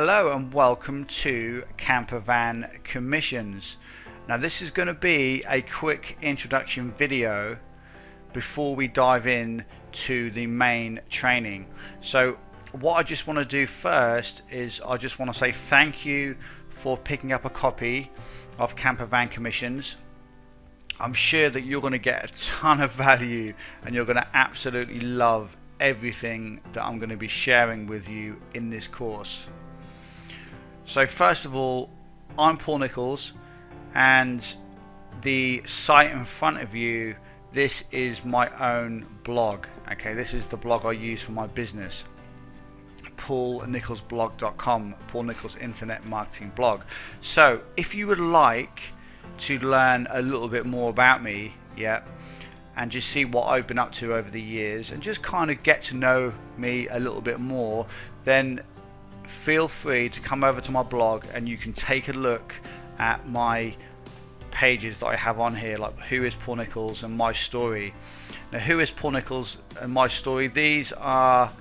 Hello and welcome to Campervan Commissions. Now this is going to be a quick introduction video before we dive in to the main training. So what I just want to do first is I just want to say thank you for picking up a copy of Campervan Commissions. I'm sure that you're going to get a ton of value and you're going to absolutely love everything that I'm going to be sharing with you in this course. So first of all, I'm Paul Nichols, and the site in front of you, this is my own blog. Okay, this is the blog I use for my business, paulnicholsblog.com, Paul Nichols Internet Marketing Blog. So if you would like to learn a little bit more about me, and just see what I've been up to over the years and just kind of get to know me a little bit more, then feel free to come over to my blog and you can take a look at my pages that I have on here, like Who is Paul Nichols and My Story. Now, Who is Paul Nichols and My Story, these are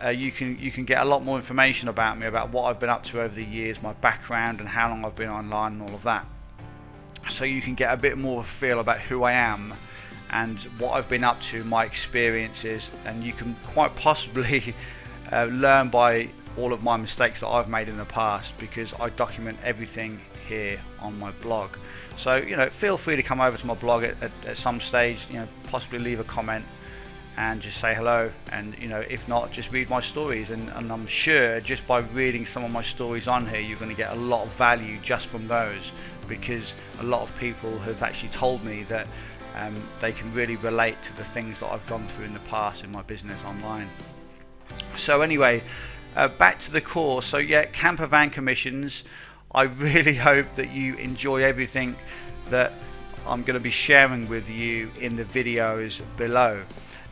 you can get a lot more information about me, about what I've been up to over the years, my background and how long I've been online and all of that, so you can get a bit more of a feel about who I am and what I've been up to, my experiences, and you can quite possibly learn by all of my mistakes that I've made in the past, because I document everything here on my blog. So feel free to come over to my blog at some stage, possibly leave a comment and just say hello, and if not, just read my stories, and I'm sure just by reading some of my stories on here you're going to get a lot of value just from those, because a lot of people have actually told me that they can really relate to the things that I've gone through in the past in my business online. So anyway, back to the course. So Campervan Commissions, I really hope that you enjoy everything that I'm going to be sharing with you in the videos below.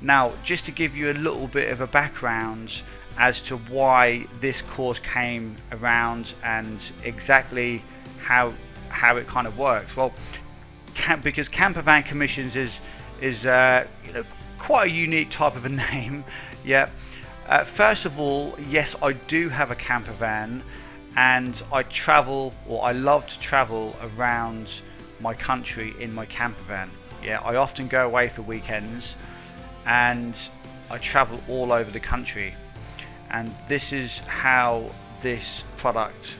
Now, just to give you a little bit of a background as to why this course came around and exactly how it kind of works. Well, because Campervan Commissions is quite a unique type of a name. First of all, yes, I do have a camper van, and I travel, or I love to travel around my country in my camper van. I often go away for weekends and I travel all over the country, and this is how this product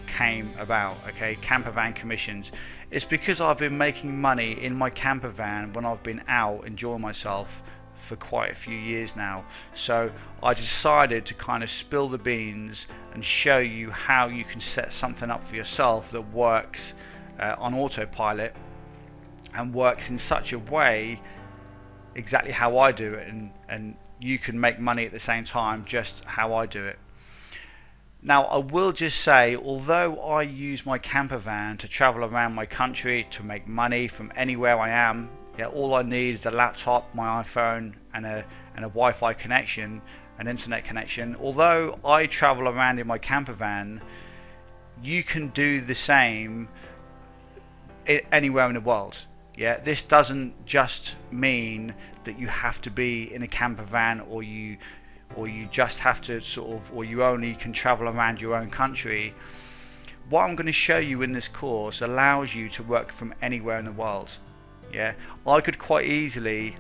came about. Campervan Commissions. It's because I've been making money in my camper van when I've been out enjoying myself for quite a few years now. So I decided to kind of spill the beans and show you how you can set something up for yourself that works on autopilot and works in such a way exactly how I do it, and you can make money at the same time just how I do it. Now, I will just say, although I use my camper van to travel around my country to make money from anywhere I am, all I need is a laptop, my iPhone, and a Wi-Fi connection, an internet connection. Although I travel around in my camper van, you can do the same anywhere in the world. This doesn't just mean that you have to be in a camper van, or you just have to or you only can travel around your own country. What I'm going to show you in this course allows you to work from anywhere in the world. I could quite easily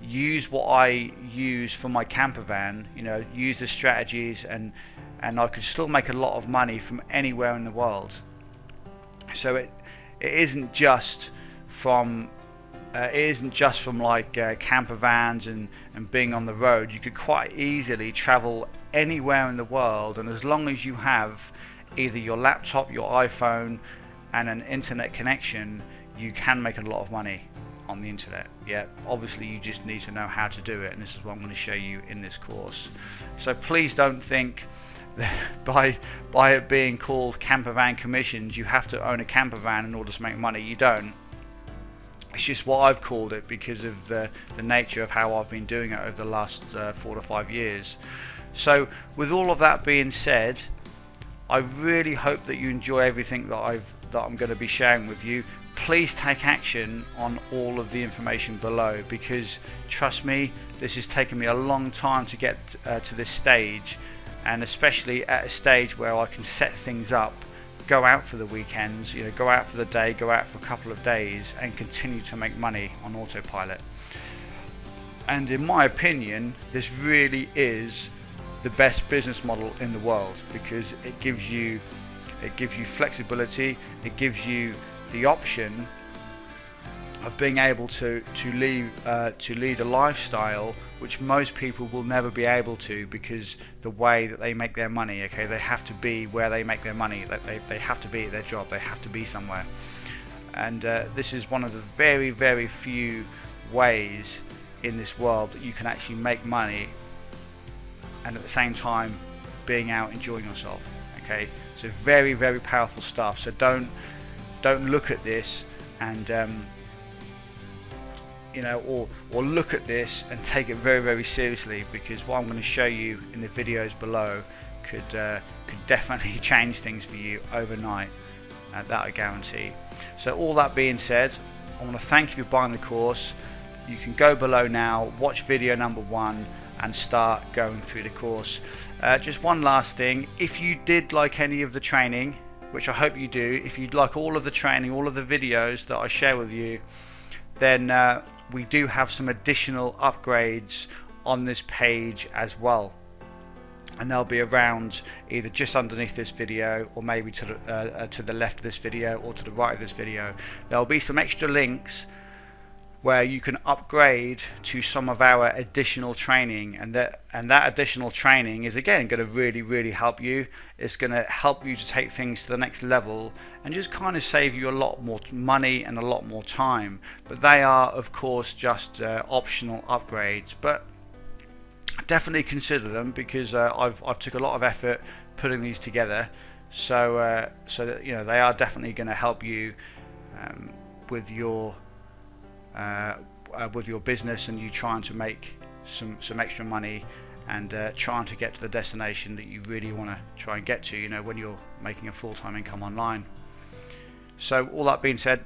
use what I use for my camper van, use the strategies, and I could still make a lot of money from anywhere in the world. So it isn't just from like camper vans and being on the road. You could quite easily travel anywhere in the world, and as long as you have either your laptop, your iPhone, and an internet connection, you can make a lot of money on the internet. Obviously you just need to know how to do it, and this is what I'm going to show you in this course. So please don't think that by it being called Campervan Commissions you have to own a camper van in order to make money. You don't. It's just what I've called it because of the nature of how I've been doing it over the last 4 to 5 years. So with all of that being said, I really hope that you enjoy everything that I'm going to be sharing with you. Please take action on all of the information below, because trust me, this has taken me a long time to get to this stage, and especially at a stage where I can set things up, go out for the weekends, go out for the day, go out for a couple of days, and continue to make money on autopilot. And in my opinion, this really is the best business model in the world, because it gives you flexibility. It gives you the option of being able to lead a lifestyle which most people will never be able to, because the way that they make their money, okay, they have to be where they make their money. They have to be at their job. They have to be somewhere. And this is one of the very, very few ways in this world that you can actually make money and at the same time being out enjoying yourself. Okay, so very, very powerful stuff. So don't look at this and or look at this and take it very, very seriously, because what I'm going to show you in the videos below could definitely change things for you overnight. That I guarantee. So all that being said, I want to thank you for buying the course. You can go below now, watch video number 1, and start going through the course. Just one last thing, if you did like any of the training, which I hope you do, if you'd like all of the training, all of the videos that I share with you, then we do have some additional upgrades on this page as well, and they'll be around either just underneath this video, or maybe to the left of this video, or to the right of this video. There'll be some extra links where you can upgrade to some of our additional training, and that additional training is again going to really, really help you. It's going to help you to take things to the next level and just kind of save you a lot more money and a lot more time. But they are of course just optional upgrades, but definitely consider them, because I've took a lot of effort putting these together, so that they are definitely going to help you with your business, and you trying to make some extra money, and trying to get to the destination that you really want to try and get to, when you're making a full-time income online. So all that being said,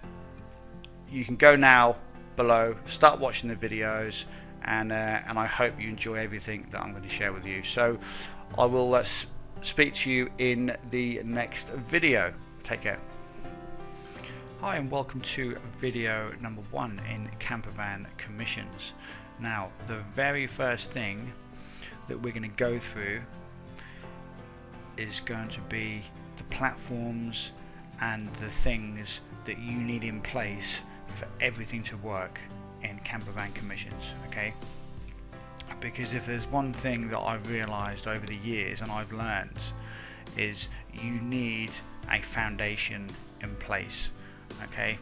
you can go now below, start watching the videos, and I hope you enjoy everything that I'm going to share with you. So I will speak to you in the next video. Take care. Hi, and welcome to video number 1 in campervan commissions. Now, the very first thing that we're going to go through is going to be the platforms and the things that you need in place for everything to work in campervan commissions, okay? Because if there's one thing that I've realized over the years, and I've learned, is you need a foundation in place. Okay,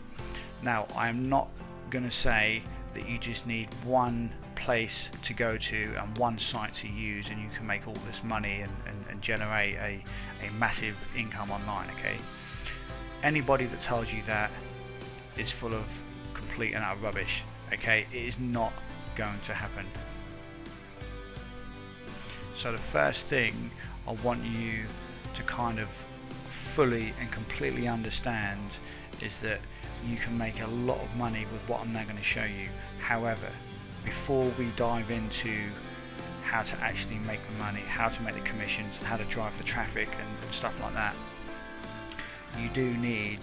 now I'm not going to say that you just need one place to go to and one site to use and you can make all this money and generate a massive income online. Okay, anybody that tells you that is full of complete and utter rubbish. Okay, it is not going to happen. So the first thing I want you to kind of fully and completely understand is that you can make a lot of money with what I'm now going to show you. However, before we dive into how to actually make the money, how to make the commissions, and how to drive the traffic and stuff like that, you do need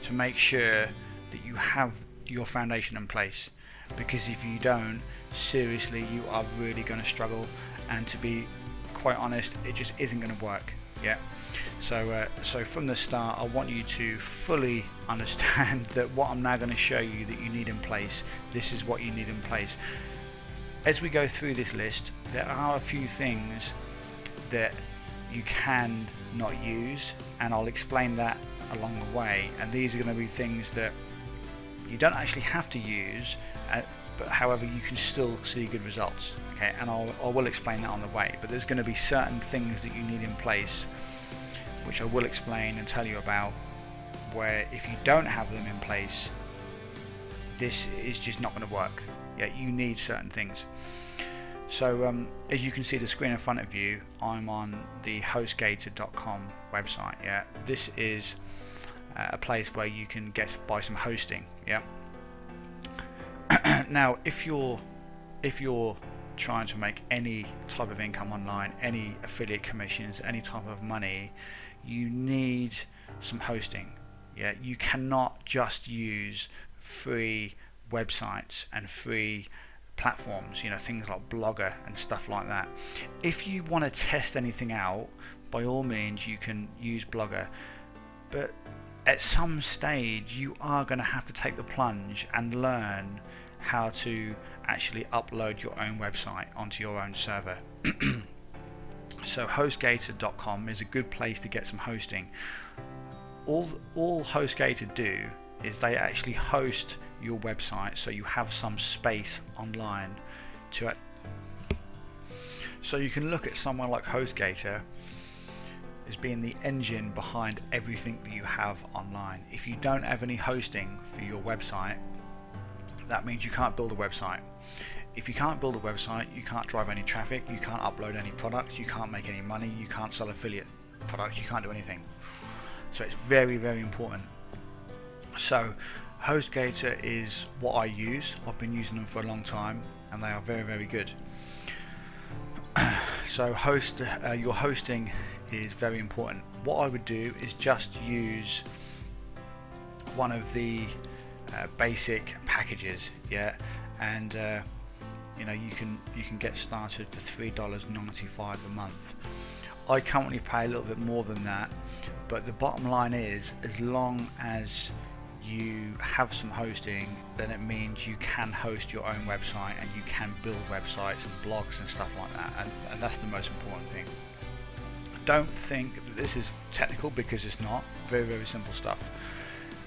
to make sure that you have your foundation in place, because if you don't, seriously, you are really going to struggle, and to be quite honest, it just isn't going to work. Yeah. So from the start, I want you to fully understand that what I'm now going to show you that you need in place, this is what you need in place. As we go through this list, there are a few things that you can not use, and I'll explain that along the way. And these are going to be things that you don't actually have to use, but however you can still see good results. Okay, and I will explain that on the way. But there's going to be certain things that you need in place, which I will explain and tell you about, where if you don't have them in place, this is just not going to work. Yeah, you need certain things. So as you can see the screen in front of you, I'm on the hostgator.com website. Yeah, this is a place where you can buy some hosting. Yeah. Now, if you're trying to make any type of income online, any affiliate commissions, any type of money, you need some hosting. Yeah, you cannot just use free websites and free platforms, you know, things like Blogger and stuff like that. If you want to test anything out, by all means you can use Blogger, but at some stage you are going to have to take the plunge and learn how to actually upload your own website onto your own server. So HostGator.com is a good place to get some hosting. All HostGator do is they actually host your website, so you have some space online to it. So you can look at someone like HostGator as being the engine behind everything that you have online. If you don't have any hosting for your website, that means you can't build a website. If you can't build a website, you can't drive any traffic, you can't upload any products, you can't make any money, you can't sell affiliate products, you can't do anything. So it's very, very important. So HostGator is what I use. I've been using them for a long time and they are very, very good. So your hosting is very important. What I would do is just use one of the basic packages, yeah, and you know, you can get started for $3.95 a month. I currently pay a little bit more than that, but the bottom line is, as long as you have some hosting, then it means you can host your own website and you can build websites and blogs and stuff like that, and that's the most important thing. Don't think that this is technical, because it's not. Very, very simple stuff.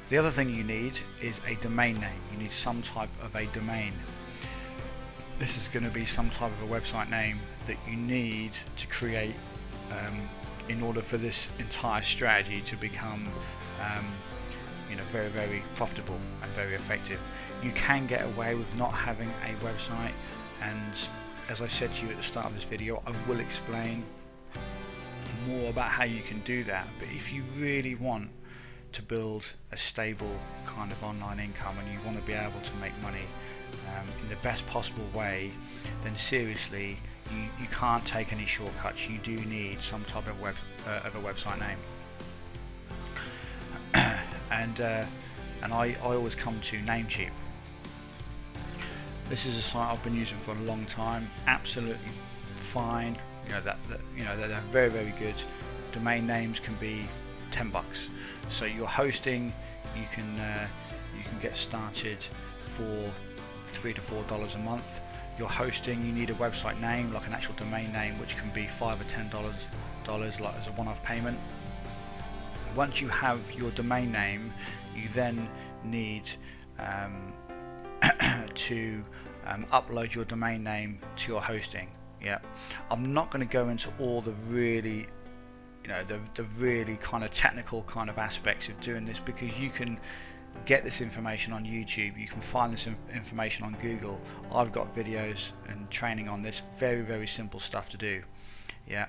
The other thing you need is a domain name. You need some type of a domain. This is going to be some type of a website name that you need to create in order for this entire strategy to become you know, very, very profitable and very effective. You can get away with not having a website, and as I said to you at the start of this video, I will explain more about how you can do that. But if you really want to build a stable kind of online income and you want to be able to make money in the best possible way, then seriously, you can't take any shortcuts. You do need some type of a website name. And I always come to Namecheap. This is a site I've been using for a long time. Absolutely fine. You know that they're very, very good. Domain names can be $10. So your hosting, you can get started for $3 to $4 a month. Your hosting, you need a website name, like an actual domain name, which can be $5 or $10 like as a one-off payment. Once you have your domain name, you then need to upload your domain name to your hosting. Yeah, I'm not going to go into all the really, you know, the really kind of technical kind of aspects of doing this, because you can get this information on YouTube, you can find this information on Google. I've got videos and training on this. Very, very simple stuff to do. Yeah,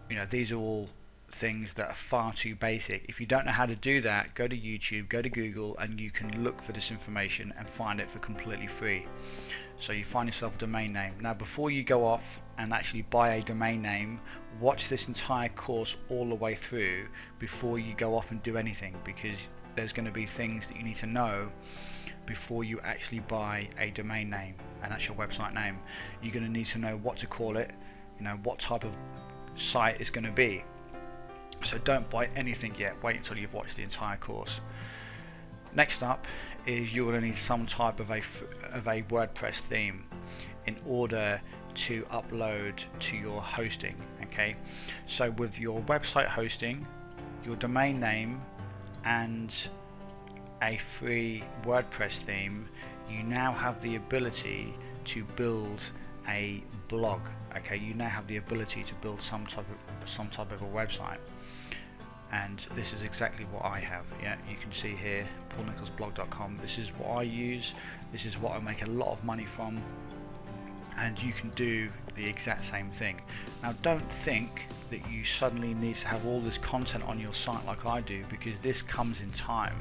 you know, these are all things that are far too basic. If you don't know how to do that, go to YouTube, go to Google, and you can look for this information and find it for completely free. So you find yourself a domain name. Now, before you go off and actually buy a domain name, watch this entire course all the way through before you go off and do anything, because there's going to be things that you need to know before you actually buy a domain name, an actual website name. You're going to need to know what to call it, you know, what type of site it's going to be. So don't buy anything yet, wait until you've watched the entire course. Next up is you're going to need some type of a WordPress theme in order to upload to your hosting. Okay, so with your website hosting, your domain name, and a free WordPress theme, you now have the ability to build a blog. Okay, you now have the ability to build some type of a website. And this is exactly what I have. Yeah, you can see here, paulnicholsblog.com. This is what I use. This is what I make a lot of money from, and you can do the exact same thing. Now, don't think that you suddenly need to have all this content on your site like I do, because this comes in time.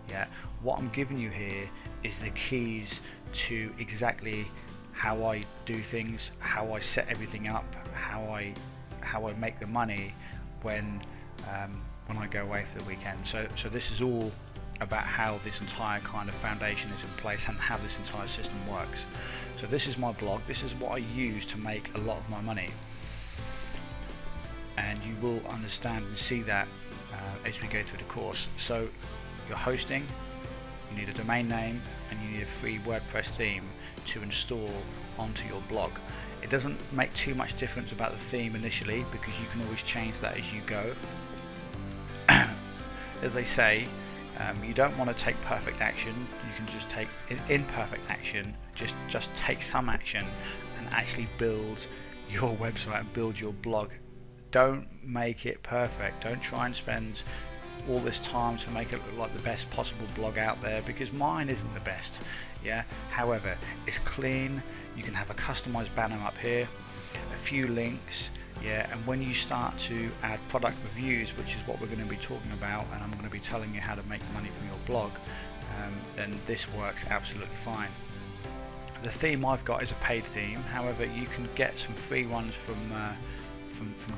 Yeah, what I'm giving you here is the keys to exactly how I do things, how I set everything up, how I make the money when I go away for the weekend. So this is all about how this entire kind of foundation is in place and how this entire system works. So this is my blog, this is what I use to make a lot of my money, and you will understand and see that as we go through the course. So you're hosting, you need a domain name, and you need a free WordPress theme to install onto your blog. It doesn't make too much difference about the theme initially, because you can always change that as you go. As they say, you don't want to take perfect action, you can just take imperfect action, just take some action and actually build your website and build your blog. Don't make it perfect, don't try and spend all this time to make it look like the best possible blog out there, because mine isn't the best. Yeah, however, it's clean, you can have a customized banner up here, a few links, yeah, and when you start to add product reviews, which is what we're going to be talking about, and I'm going to be telling you how to make money from your blog, then this works absolutely fine. The theme I've got is a paid theme, however you can get some free ones from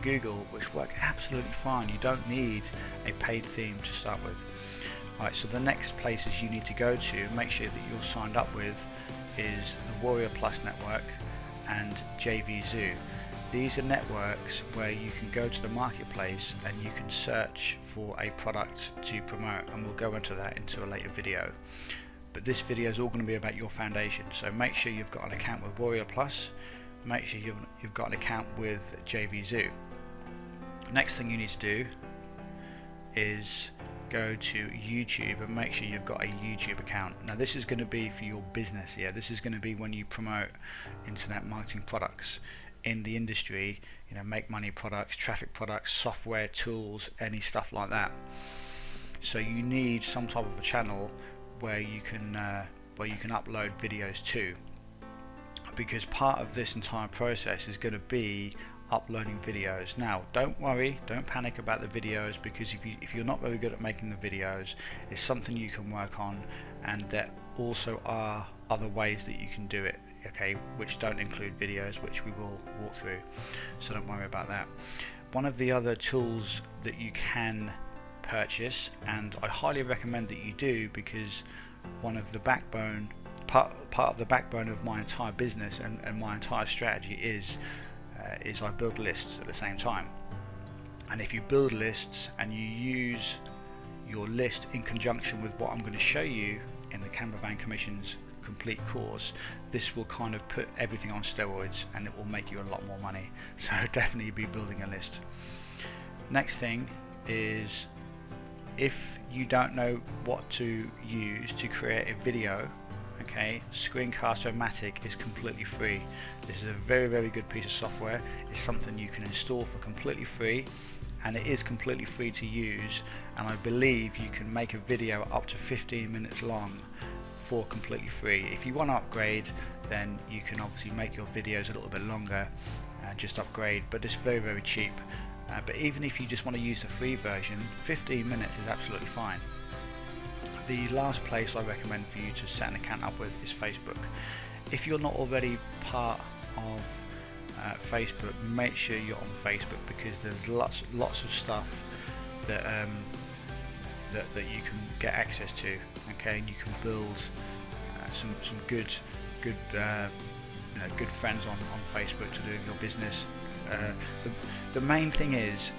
Google which work absolutely fine. You don't need a paid theme to start with. Right, so the next places you need to go to, make sure that you're signed up with, is the Warrior Plus network and JVZoo. These are networks where you can go to the marketplace and you can search for a product to promote, and we'll go into that into a later video. But this video is all going to be about your foundation, so make sure you've got an account with Warrior Plus, make sure you've got an account with JVZoo. Next thing you need to do is go to YouTube and make sure you've got a YouTube account. Now this is going to be for your business, yeah, this is going to be when you promote internet marketing products in the industry, you know, make money products, traffic products, software, tools, any stuff like that. So you need some type of a channel where you can upload videos to, because part of this entire process is going to be uploading videos. Now don't worry, don't panic about the videos, because if you're not very good at making the videos, it's something you can work on, and there also are other ways that you can do it, okay, which don't include videos, which we will walk through, so don't worry about that. One of the other tools that you can purchase, and I highly recommend that you do, because one of the backbone part of the backbone of my entire business and my entire strategy is I build lists at the same time. And if you build lists and you use your list in conjunction with what I'm going to show you in the Campervan Commission's complete course, this will kind of put everything on steroids, and it will make you a lot more money. So definitely be building a list. Next thing is, if you don't know what to use to create a video, okay, Screencast-O-Matic is completely free. This is a very, very good piece of software. It's something you can install for completely free, and it is completely free to use, and I believe you can make a video up to 15 minutes long for completely free. If you want to upgrade, then you can obviously make your videos a little bit longer and just upgrade, but it's very, very cheap. But even if you just want to use the free version, 15 minutes is absolutely fine. The last place I recommend for you to set an account up with is Facebook. If you're not already part of Facebook, make sure you're on Facebook, because there's lots of stuff that that you can get access to. Okay, and you can build some good friends on Facebook to do your business. The main thing is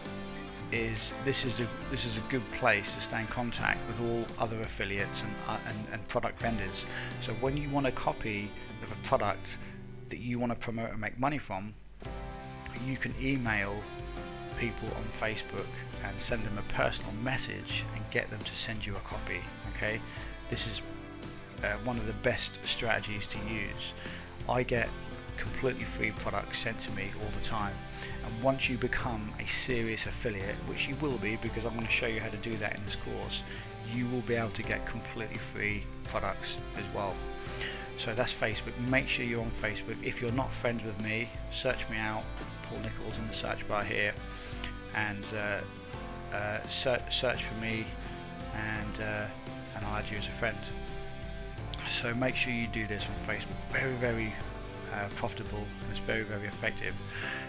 this is a good place to stay in contact with all other affiliates and product vendors. So when you want a copy of a product that you want to promote and make money from, you can email people on Facebook and send them a personal message and get them to send you a copy. Okay, this is one of the best strategies to use. I get completely free products sent to me all the time, and once you become a serious affiliate, which you will be, because I'm going to show you how to do that in this course, you will be able to get completely free products as well. So that's Facebook. Make sure you're on Facebook. If you're not friends with me, search me out, Paul Nichols, in the search bar here, and search for me, and I'll add you as a friend. So make sure you do this on Facebook. Very, very profitable, and it's very, very effective.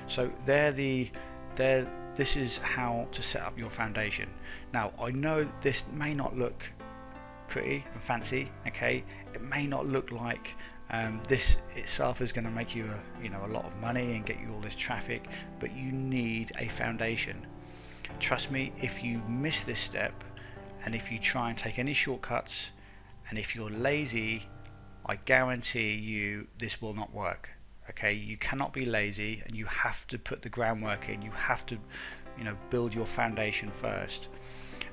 So this is how to set up your foundation. Now, I know this may not look pretty and fancy, okay? It may not look like this itself is going to make you a lot of money and get you all this traffic, but you need a foundation. Trust me, if you miss this step, and if you try and take any shortcuts, and if you're lazy, I guarantee you this will not work. Okay, you cannot be lazy, and you have to put the groundwork in. You have to, build your foundation first.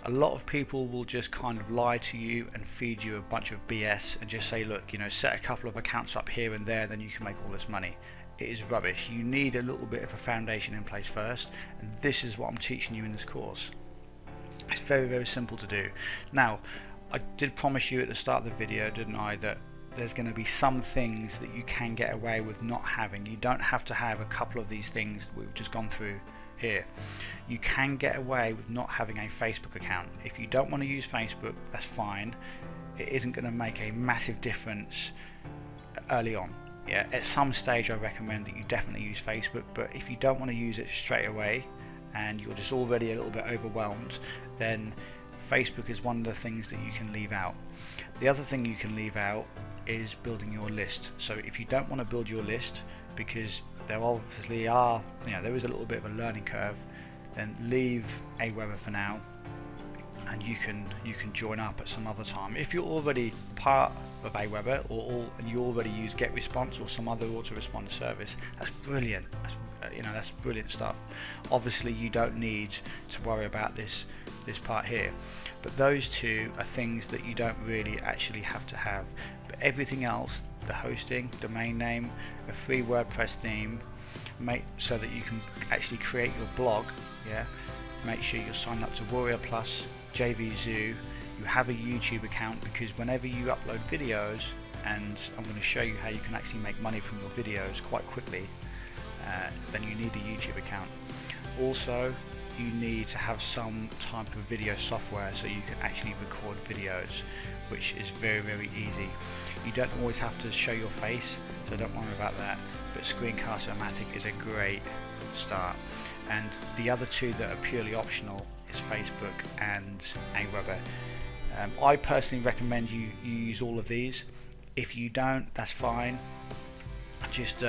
A lot of people will just kind of lie to you and feed you a bunch of BS and just say, look, set a couple of accounts up here and there, then you can make all this money. It is rubbish. You need a little bit of a foundation in place first, and this is what I'm teaching you in this course. It's very, very simple to do. Now, I did promise you at the start of the video, didn't I, that there's going to be some things that you can get away with not having. You don't have to have a couple of these things that we've just gone through here. You can get away with not having a Facebook account. If you don't want to use Facebook, that's fine. It isn't going to make a massive difference early on. Yeah, at some stage I recommend that you definitely use Facebook, but if you don't want to use it straight away and you're just already a little bit overwhelmed, then Facebook is one of the things that you can leave out. The other thing you can leave out is building your list. So if you don't want to build your list, because there obviously are, there is a little bit of a learning curve, then leave Aweber for now, and you can join up at some other time. If you're already part of Aweber and you already use GetResponse or some other autoresponder service, that's brilliant. That's brilliant stuff. Obviously, you don't need to worry about this part here, but those two are things that you don't really actually have to have. But everything else, the hosting, domain name, a free WordPress theme, so that you can actually create your blog. Make sure you're signed up to Warrior Plus, JVZoo. You have a YouTube account, because whenever you upload videos, and I'm going to show you how you can actually make money from your videos quite quickly, then you need a YouTube account. Also, you need to have some type of video software so you can actually record videos, which is very, very easy. You don't always have to show your face, so don't worry about that, but Screencast-O-Matic is a great start. And the other two that are purely optional is Facebook and Aweber. I personally recommend you use all of these. If you don't, that's fine. Just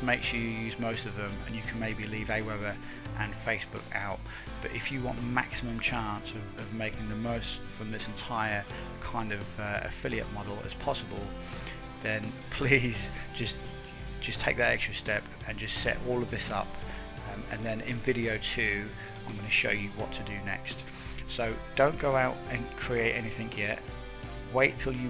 make sure you use most of them, and you can maybe leave Aweber and Facebook out. But if you want maximum chance of making the most from this entire kind of affiliate model as possible, then please just take that extra step and just set all of this up, and then in video 2 I'm going to show you what to do next. So don't go out and create anything yet. Wait till you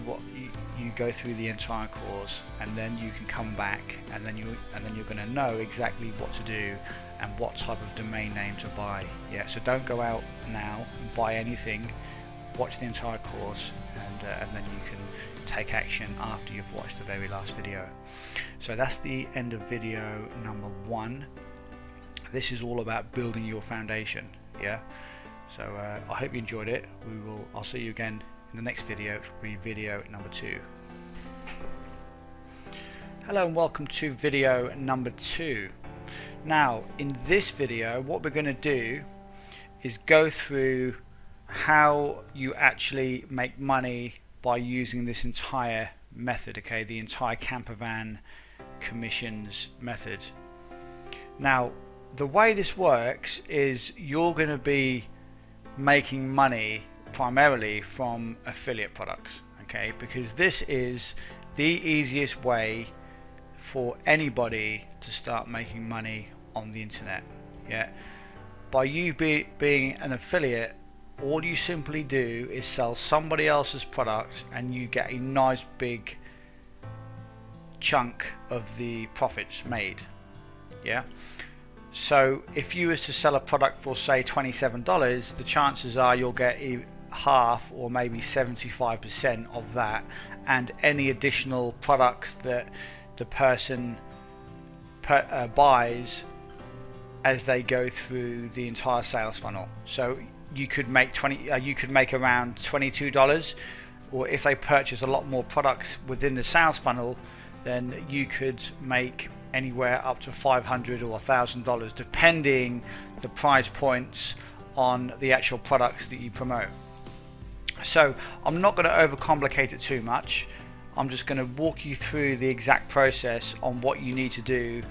go through the entire course, and then you can come back, and then you're going to know exactly what to do and what type of domain name to buy. So don't go out now and buy anything. Watch the entire course, and then you can take action after you've watched the very last video. So that's the end of video number 1. This is all about building your foundation. So I hope you enjoyed it. I'll see you again in the next video, which will be video number 2. Hello and welcome to video number 2. Now, in this video, what we're going to do is go through how you actually make money by using this entire method, okay, the entire campervan commissions method. Now, the way this works is you're going to be making money primarily from affiliate products, okay, because this is the easiest way for anybody to start making money on the internet. By you being an affiliate, all you simply do is sell somebody else's products, and you get a nice big chunk of the profits made. So if you was to sell a product for say $27, the chances are you'll get half or maybe 75% of that, and any additional products that the person buys as they go through the entire sales funnel. So you could make around $22, or if they purchase a lot more products within the sales funnel, then you could make anywhere up to $500 or $1,000 depending the price points on the actual products that you promote. So I'm not going to overcomplicate it too much. I'm just going to walk you through the exact process on what you need to do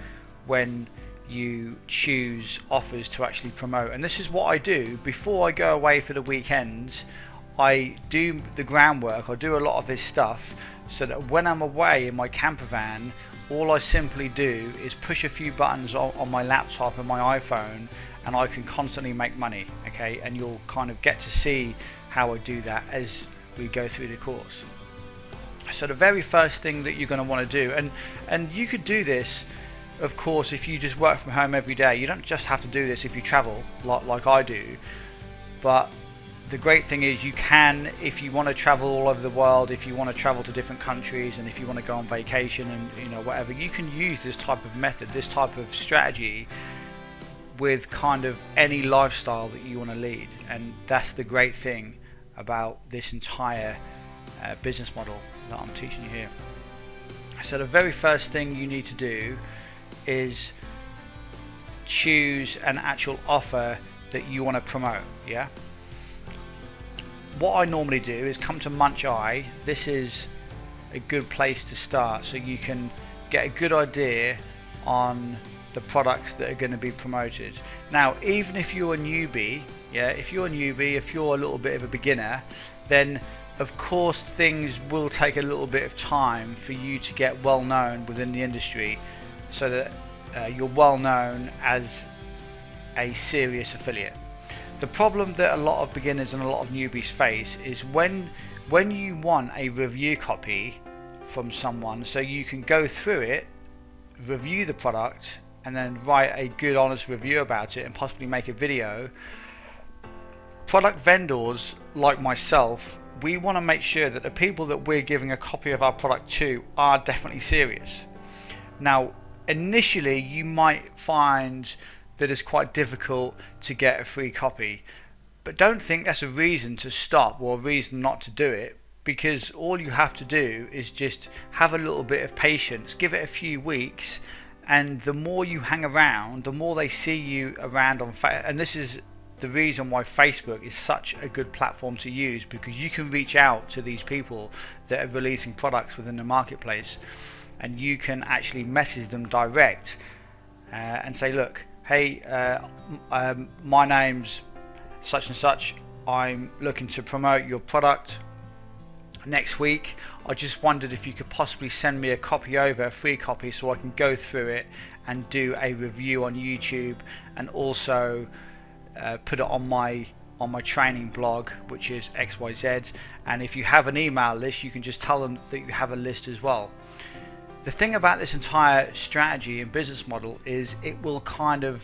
when you choose offers to actually promote. And this is what I do before I go away for the weekends. I do the groundwork, I do a lot of this stuff so that when I'm away in my camper van, all I simply do is push a few buttons on my laptop and my iPhone, and I can constantly make money. Okay, and you'll kind of get to see how I do that as we go through the course. So the very first thing that you're going to want to do, and you could do this of course if you just work from home every day. You don't just have to do this if you travel like I do, but the great thing is you can, if you want to travel all over the world, if you want to travel to different countries, and if you want to go on vacation and whatever, you can use this type of method, this type of strategy with kind of any lifestyle that you want to lead. And that's the great thing about this entire business model that I'm teaching you here. So the very first thing you need to do is choose an actual offer that you want to promote. Yeah. What I normally do is come to Munch Eye. This is a good place to start so you can get a good idea on the products that are going to be promoted. Now, even if you're a newbie, if you're a little bit of a beginner, then of course things will take a little bit of time for you to get well known within the industry, so that you're well known as a serious affiliate. The problem that a lot of beginners and a lot of newbies face is when you want a review copy from someone so you can go through it, review the product, and then write a good honest review about it and possibly make a video. Product vendors like myself, we want to make sure that the people that we're giving a copy of our product to are definitely serious. Now, initially you might find that it's quite difficult to get a free copy, but don't think that's a reason to stop or a reason not to do it, because all you have to do is just have a little bit of patience, give it a few weeks, and the more you hang around, the more they see you around on and this is the reason why Facebook is such a good platform to use, because you can reach out to these people that are releasing products within the marketplace, and you can actually message them direct and say, look, hey, my name's such and such, I'm looking to promote your product next week. I just wondered if you could possibly send me a copy over, a free copy, so I can go through it and do a review on YouTube, and also put it on my training blog, which is XYZ. And if you have an email list, you can just tell them that you have a list as well. The thing about this entire strategy and business model is it will kind of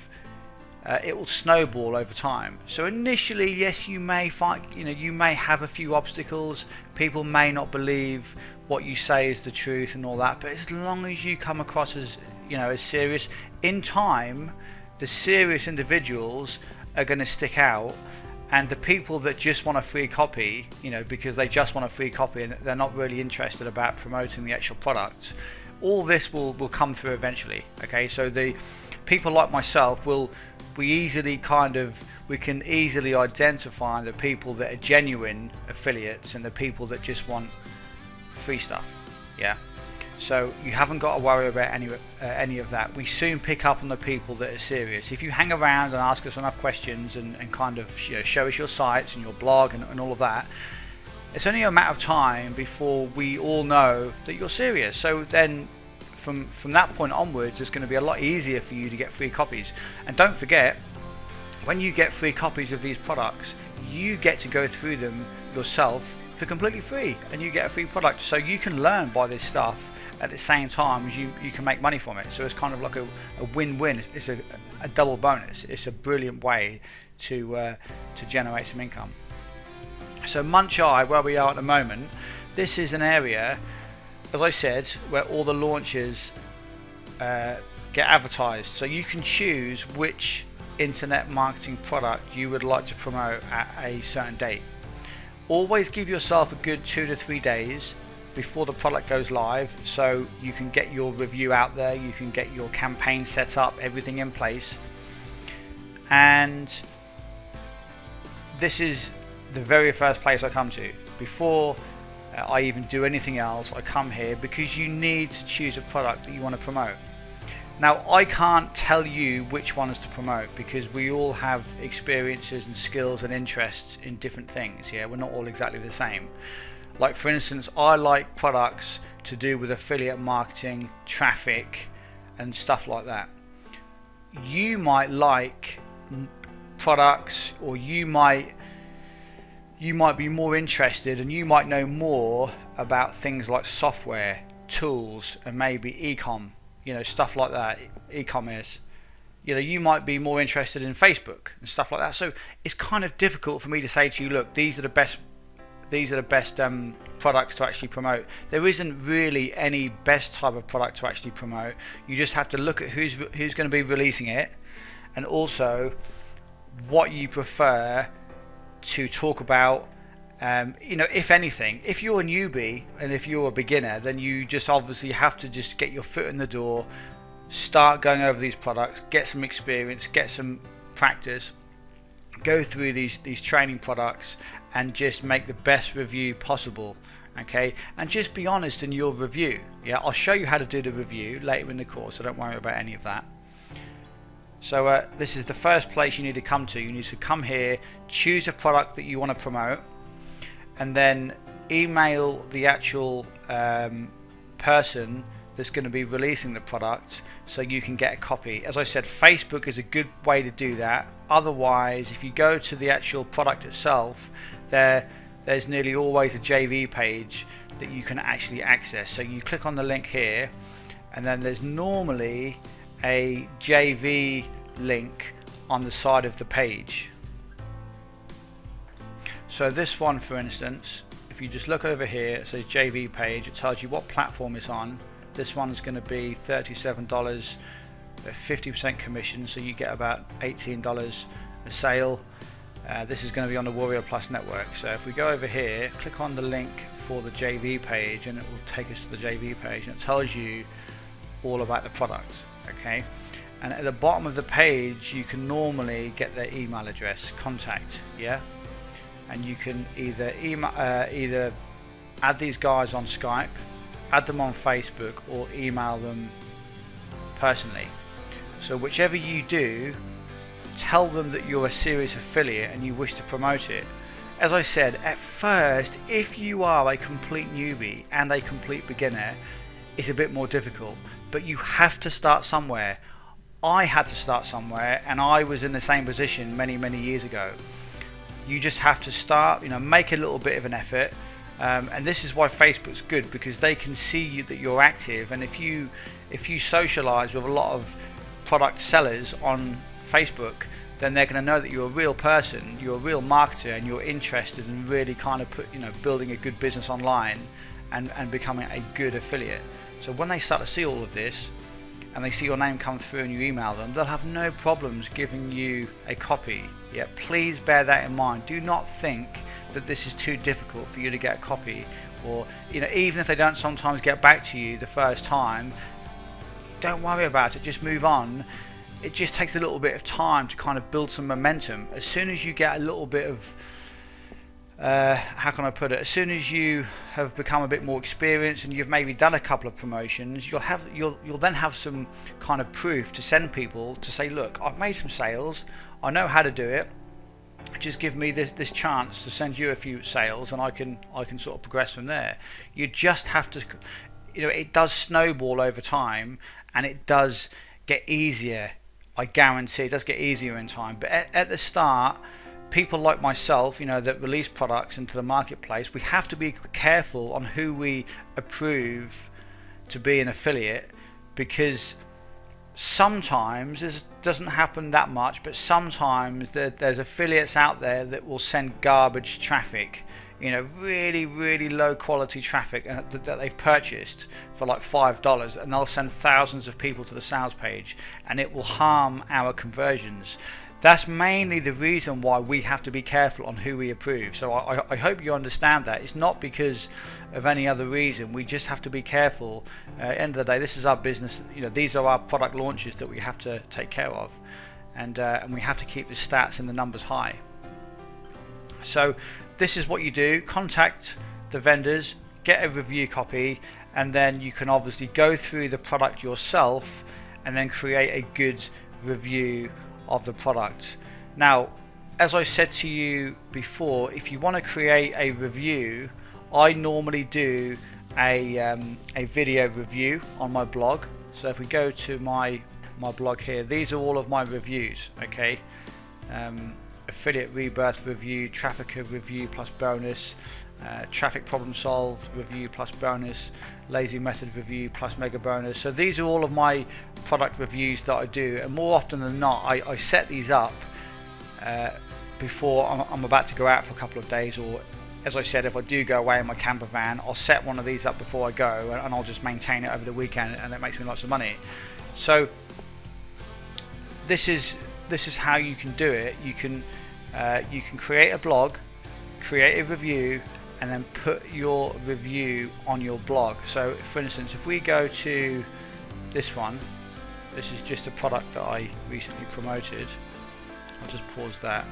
it will snowball over time. So initially, yes, you may find, you may have a few obstacles. People may not believe what you say is the truth and all that, but as long as you come across as as serious, in time the serious individuals are going to stick out, and the people that just want a free copy, because they just want a free copy and they're not really interested about promoting the actual product, all this will come through eventually. Okay, so the people like myself we can easily identify the people that are genuine affiliates and the people that just want free stuff. Yeah, so you haven't got to worry about any of that. We soon pick up on the people that are serious. If you hang around and ask us enough questions and kind of show us your sites and your blog and all of that, it's only a matter of time before we all know that you're serious. So then from that point onwards, it's going to be a lot easier for you to get free copies. And don't forget, when you get free copies of these products, you get to go through them yourself for completely free, and you get a free product. So you can learn by this stuff at the same time as you can make money from it. So it's kind of like a win-win. It's a double bonus. It's a brilliant way to generate some income. So Munch Eye, where we are at the moment, this is an area, as I said, where all the launches get advertised. So you can choose which internet marketing product you would like to promote at a certain date. Always give yourself a good 2 to 3 days before the product goes live, so you can get your review out there, you can get your campaign set up, everything in place. And this is the very first place I come to. Before I even do anything else, I come here because you need to choose a product that you want to promote. Now, I can't tell you which ones to promote because we all have experiences and skills and interests in different things. Yeah, we're not all exactly the same. Like, for instance, I like products to do with affiliate marketing, traffic, and stuff like that. You might like products, or you might be more interested, and you might know more about things like software, tools, and maybe e-com, stuff like that, e-commerce. You might be more interested in Facebook and stuff like that. So it's kind of difficult for me to say to you, look, these are the best products to actually promote. There isn't really any best type of product to actually promote. You just have to look at who's going to be releasing it, and also what you prefer to talk about. If anything, if you're a newbie and if you're a beginner, then you just obviously have to just get your foot in the door, start going over these products, get some experience, get some practice, go through these training products, and just make the best review possible. Okay, and just be honest in your review. Yeah, I'll show you how to do the review later in the course, so don't worry about any of that. So this is the first place you need to come to. You need to come here, choose a product that you want to promote, and then email the actual person that's going to be releasing the product so you can get a copy. As I said, Facebook is a good way to do that. Otherwise, if you go to the actual product itself, there's nearly always a JV page that you can actually access. So you click on the link here, and then there's normally a JV link on the side of the page. So this one, for instance, if you just look over here, it says JV page. It tells you what platform it's on. This one's going to be $37, 50% commission, so you get about $18 a sale. This is going to be on the Warrior Plus network. So if we go over here, click on the link for the JV page, and it will take us to the JV page, and it tells you all about the product. Okay, and at the bottom of the page you can normally get their email address, contact, yeah, and you can either either add these guys on Skype, add them on Facebook, or email them personally. So whichever you do, tell them that you're a serious affiliate and you wish to promote it. As I said, at first, if you are a complete newbie and a complete beginner, it's a bit more difficult, but you have to start somewhere. I had to start somewhere, and I was in the same position many years ago. You just have to start, make a little bit of an effort, and this is why Facebook's good, because they can see that you're active, and if you socialize with a lot of product sellers on Facebook, then they're going to know that you're a real person, you're a real marketer, and you're interested in really kind of building a good business online and becoming a good affiliate. So when they start to see all of this, and they see your name come through and you email them, they'll have no problems giving you a copy. Yeah, please bear that in mind. Do not think that this is too difficult for you to get a copy, or even if they don't sometimes get back to you the first time, don't worry about it, just move on. It just takes a little bit of time to kind of build some momentum. As soon as you get a little bit of how can I put it? As soon as you have become a bit more experienced and you've maybe done a couple of promotions, you'll then have some kind of proof to send people to say, look, I've made some sales, I know how to do it. Just give me this chance to send you a few sales, and I can sort of progress from there. You just have to, it does snowball over time, and it does get easier. I guarantee it does get easier in time. But at the start, people like myself, that release products into the marketplace, we have to be careful on who we approve to be an affiliate, because sometimes this doesn't happen that much, but sometimes there's affiliates out there that will send garbage traffic, really low quality traffic that they've purchased for like $5, and they'll send thousands of people to the sales page, and it will harm our conversions. That's mainly the reason why we have to be careful on who we approve. So I hope you understand that. It's not because of any other reason. We just have to be careful. At the end of the day, this is our business. These are our product launches that we have to take care of, and we have to keep the stats and the numbers high. So this is what you do: contact the vendors, get a review copy, and then you can obviously go through the product yourself and then create a good review of the product. Now, as I said to you before, if you want to create a review, I normally do a video review on my blog. So if we go to my blog here, these are all of my reviews. Okay, affiliate rebirth review, trafficker review plus bonus, traffic problem solved review plus bonus, lazy method review plus mega bonus. So these are all of my product reviews that I do, and more often than not I set these up before I'm about to go out for a couple of days, or as I said, if I do go away in my camper van, I'll set one of these up before I go, and I'll just maintain it over the weekend, and it makes me lots of money. So this is how you can do it. You can create a blog, create a review, and then put your review on your blog. So for instance, if we go to this one, this is just a product that I recently promoted. I'll just pause that.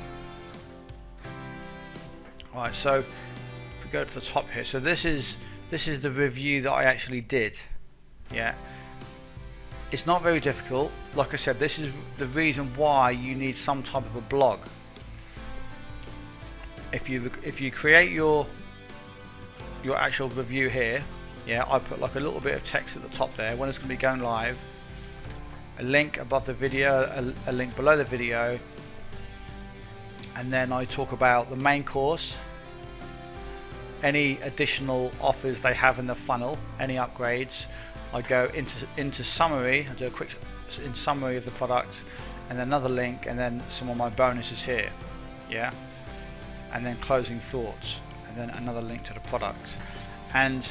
Alright, so if we go to the top here, so this is the review that I actually did. Yeah, it's not very difficult. Like I said, this is the reason why you need some type of a blog. If you create your actual review here, yeah, I put like a little bit of text at the top there when it's going to be going live, a link above the video, a link below the video, and then I talk about the main course, any additional offers they have in the funnel, any upgrades. I go into summary, I do a quick summary of the product, and then another link, and then some of my bonuses here, yeah, and then closing thoughts, and then another link to the product. And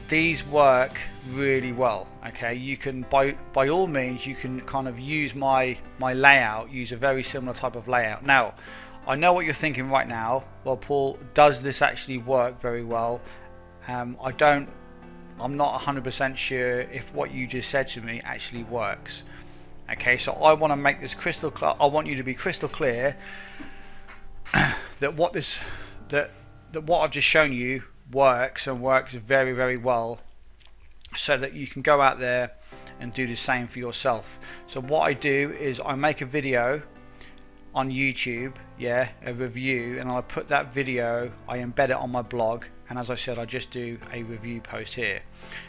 these work really well. Okay, you can by all means you can kind of use my layout, use a very similar type of layout. Now I know what you're thinking right now. Well, Paul, does this actually work very well? I'm not 100% sure if what you just said to me actually works. Okay, so I want to make this crystal clear. I want you to be crystal clear that what I've just shown you works, and works very, very well, so that you can go out there and do the same for yourself. So what I do is I make a video on YouTube, yeah, a review, and I put that video, I embed it on my blog, and as I said, I just do a review post here.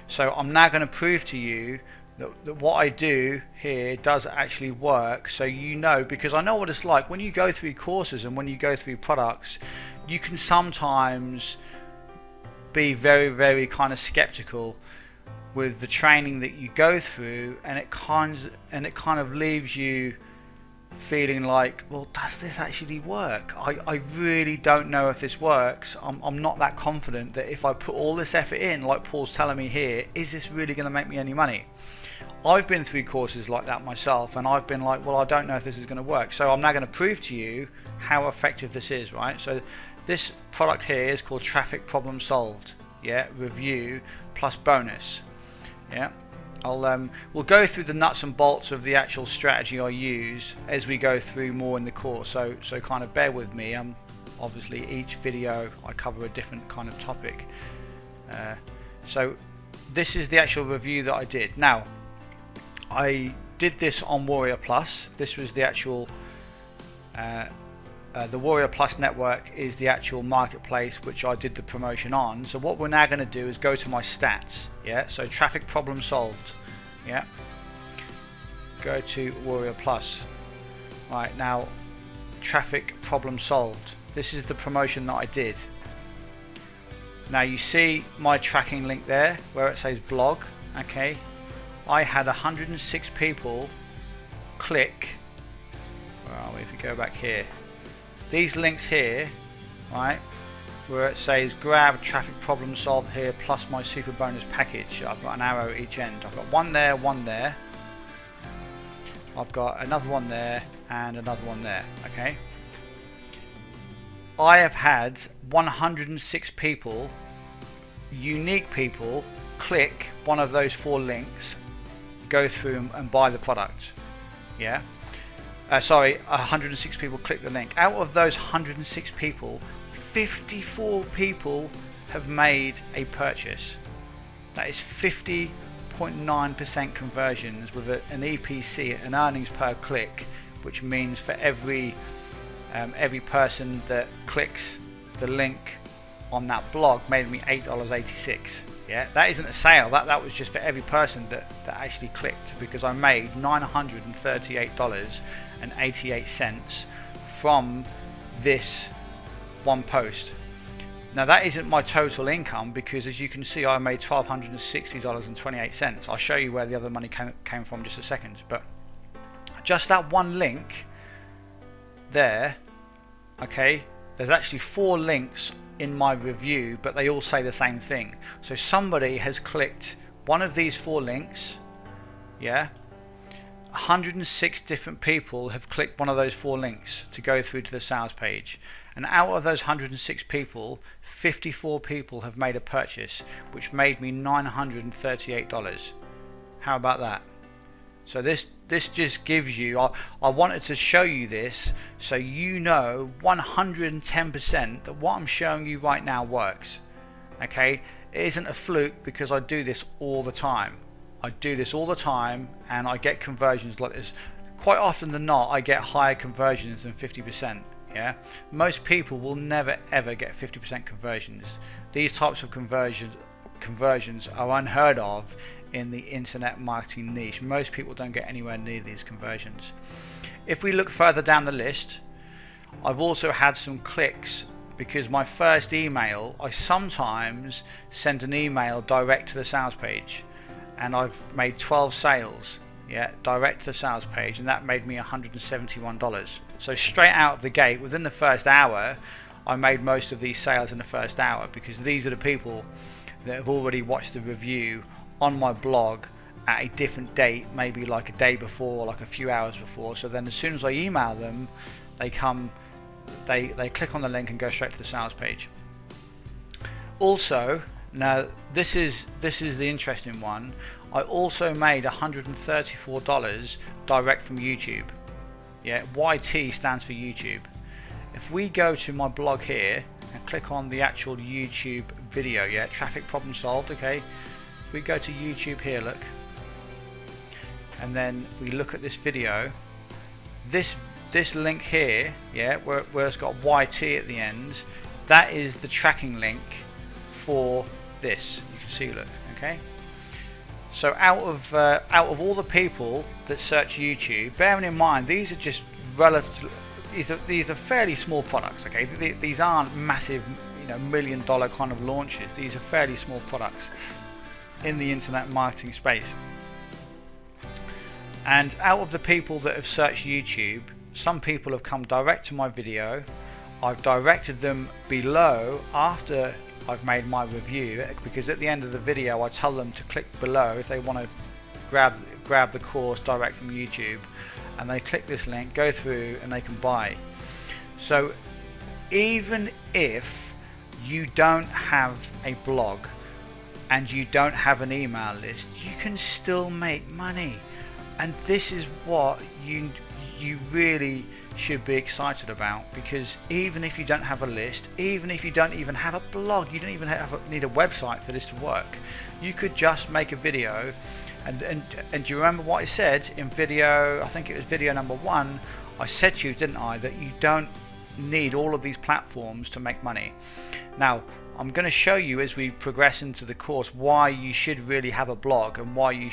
So I'm now going to prove to you that what I do here does actually work, so you know, because I know what it's like when you go through courses and when you go through products, you can sometimes be very, very kind of skeptical with the training that you go through, and it kind of leaves you feeling like, well, does this actually work? I really don't know if this works. I'm not that confident that if I put all this effort in, like Paul's telling me here, is this really going to make me any money? I've been through courses like that myself, and I've been like, well, I don't know if this is going to work. So I'm now going to prove to you how effective this is, right? So this product here is called Traffic Problem Solved, yeah, review plus bonus, yeah. We'll go through the nuts and bolts of the actual strategy I use as we go through more in the course, so kind of bear with me. Obviously each video I cover a different kind of topic. So this is the actual review that I did. Now I did this on Warrior Plus. This was the actual the Warrior Plus network is the actual marketplace which I did the promotion on. So what we're now going to do is go to my stats, yeah, so traffic problem solved, yeah, go to Warrior Plus. Right, now traffic problem solved, this is the promotion that I did. Now you see my tracking link there where it says blog, okay, I had 106 people click, where are we, if we go back here, these links here, right, where it says grab traffic problem solved here plus my super bonus package. I've got an arrow at each end. I've got one there, I've got another one there and another one there. Okay, I have had 106 people, unique people, click one of those 4 links, go through and buy the product. Yeah, sorry, 106 people click the link. Out of those 106 people, 54 people have made a purchase. That is 50.9% conversions with an EPC, an earnings per click, which means for every person that clicks the link on that blog made me $8.86. Yeah, that isn't a sale. That was just for every person that actually clicked, because I made $938.88 from this one post. Now that isn't my total income, because as you can see, I made $1,260.28. I'll show you where the other money came from in just a second, but just that one link there, okay, there's actually 4 links in my review, but they all say the same thing. So somebody has clicked one of these 4 links. Yeah, 106 different people have clicked one of those 4 links to go through to the sales page, and out of those 106 people, 54 people have made a purchase, which made me $938. How about that? So this just gives you, I wanted to show you this so you know 110% that what I'm showing you right now works. Okay, it isn't a fluke, because I do this all the time. I do this all the time and I get conversions like this. Quite often than not, I get higher conversions than 50%. Yeah, most people will never ever get 50% conversions. These types of conversions are unheard of in the internet marketing niche. Most people don't get anywhere near these conversions. If we look further down the list, I've also had some clicks, because my first email, I sometimes send an email direct to the sales page, and I've made 12 sales, yeah, direct to the sales page, and that made me $171. So straight out of the gate, within the first hour, I made most of these sales in the first hour, because these are the people that have already watched the review on my blog at a different date, maybe like a day before, like a few hours before. So then as soon as I email them, they come, they click on the link and go straight to the sales page. Also, now this is the interesting one, I also made $134 direct from YouTube. Yeah, YT stands for YouTube. If we go to my blog here and click on the actual YouTube video, yeah, traffic problem solved, okay. If we go to YouTube here, look, and then we look at this video, this link here, yeah, where it's got YT at the end, that is the tracking link for this. You can see, look, okay. So out of all the people that search YouTube, bearing in mind these are just relative, these are fairly small products, okay. These aren't massive, $1 million kind of launches. These are fairly small products in the internet marketing space. And out of the people that have searched YouTube, some people have come direct to my video. I've directed them below after I've made my review, because at the end of the video I tell them to click below if they want to grab the course direct from YouTube, and they click this link, go through, and they can buy. So even if you don't have a blog and you don't have an email list, you can still make money. And this is what you really should be excited about, because even if you don't have a list, even if you don't even have a blog, you don't even need a website for this to work. You could just make a video, and do you remember what I said in video, I think it was video number 1, I said to you, didn't I, that you don't need all of these platforms to make money. Now I'm going to show you as we progress into the course why you should really have a blog and why you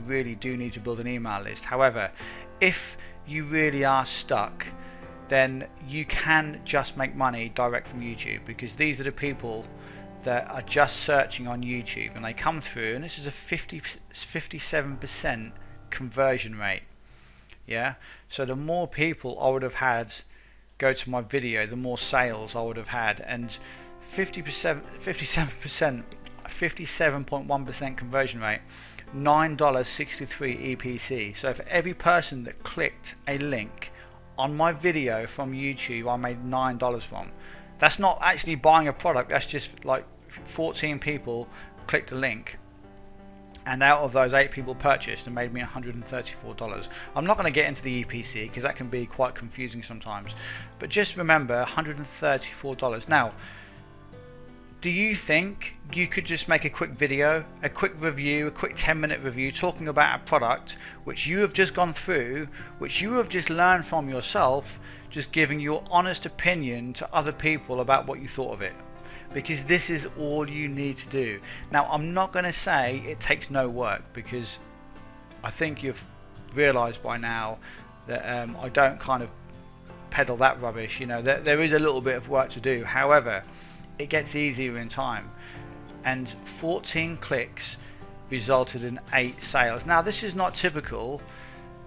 really do need to build an email list. However, if you really are stuck, then you can just make money direct from YouTube, because these are the people that are just searching on YouTube and they come through, and this is a 57% conversion rate. Yeah, so the more people I would have had go to my video, the more sales I would have had. And 57%, 57.1% conversion rate $9.63 EPC. So for every person that clicked a link on my video from YouTube, I made $9 from. That's not actually buying a product, that's just like 14 people clicked a link, and out of those 8 people purchased and made me $134. I'm not going to get into the EPC because that can be quite confusing sometimes, but just remember $134. Now, do you think you could just make a quick video, a quick review, a quick 10-minute review talking about a product which you have just gone through, which you have just learned from yourself, just giving your honest opinion to other people about what you thought of it? Because this is all you need to do. Now, I'm not going to say it takes no work, because I think you've realized by now that I don't kind of peddle that rubbish. You know, there is a little bit of work to do. However, it gets easier in time, and 14 clicks resulted in 8 sales. Now, this is not typical.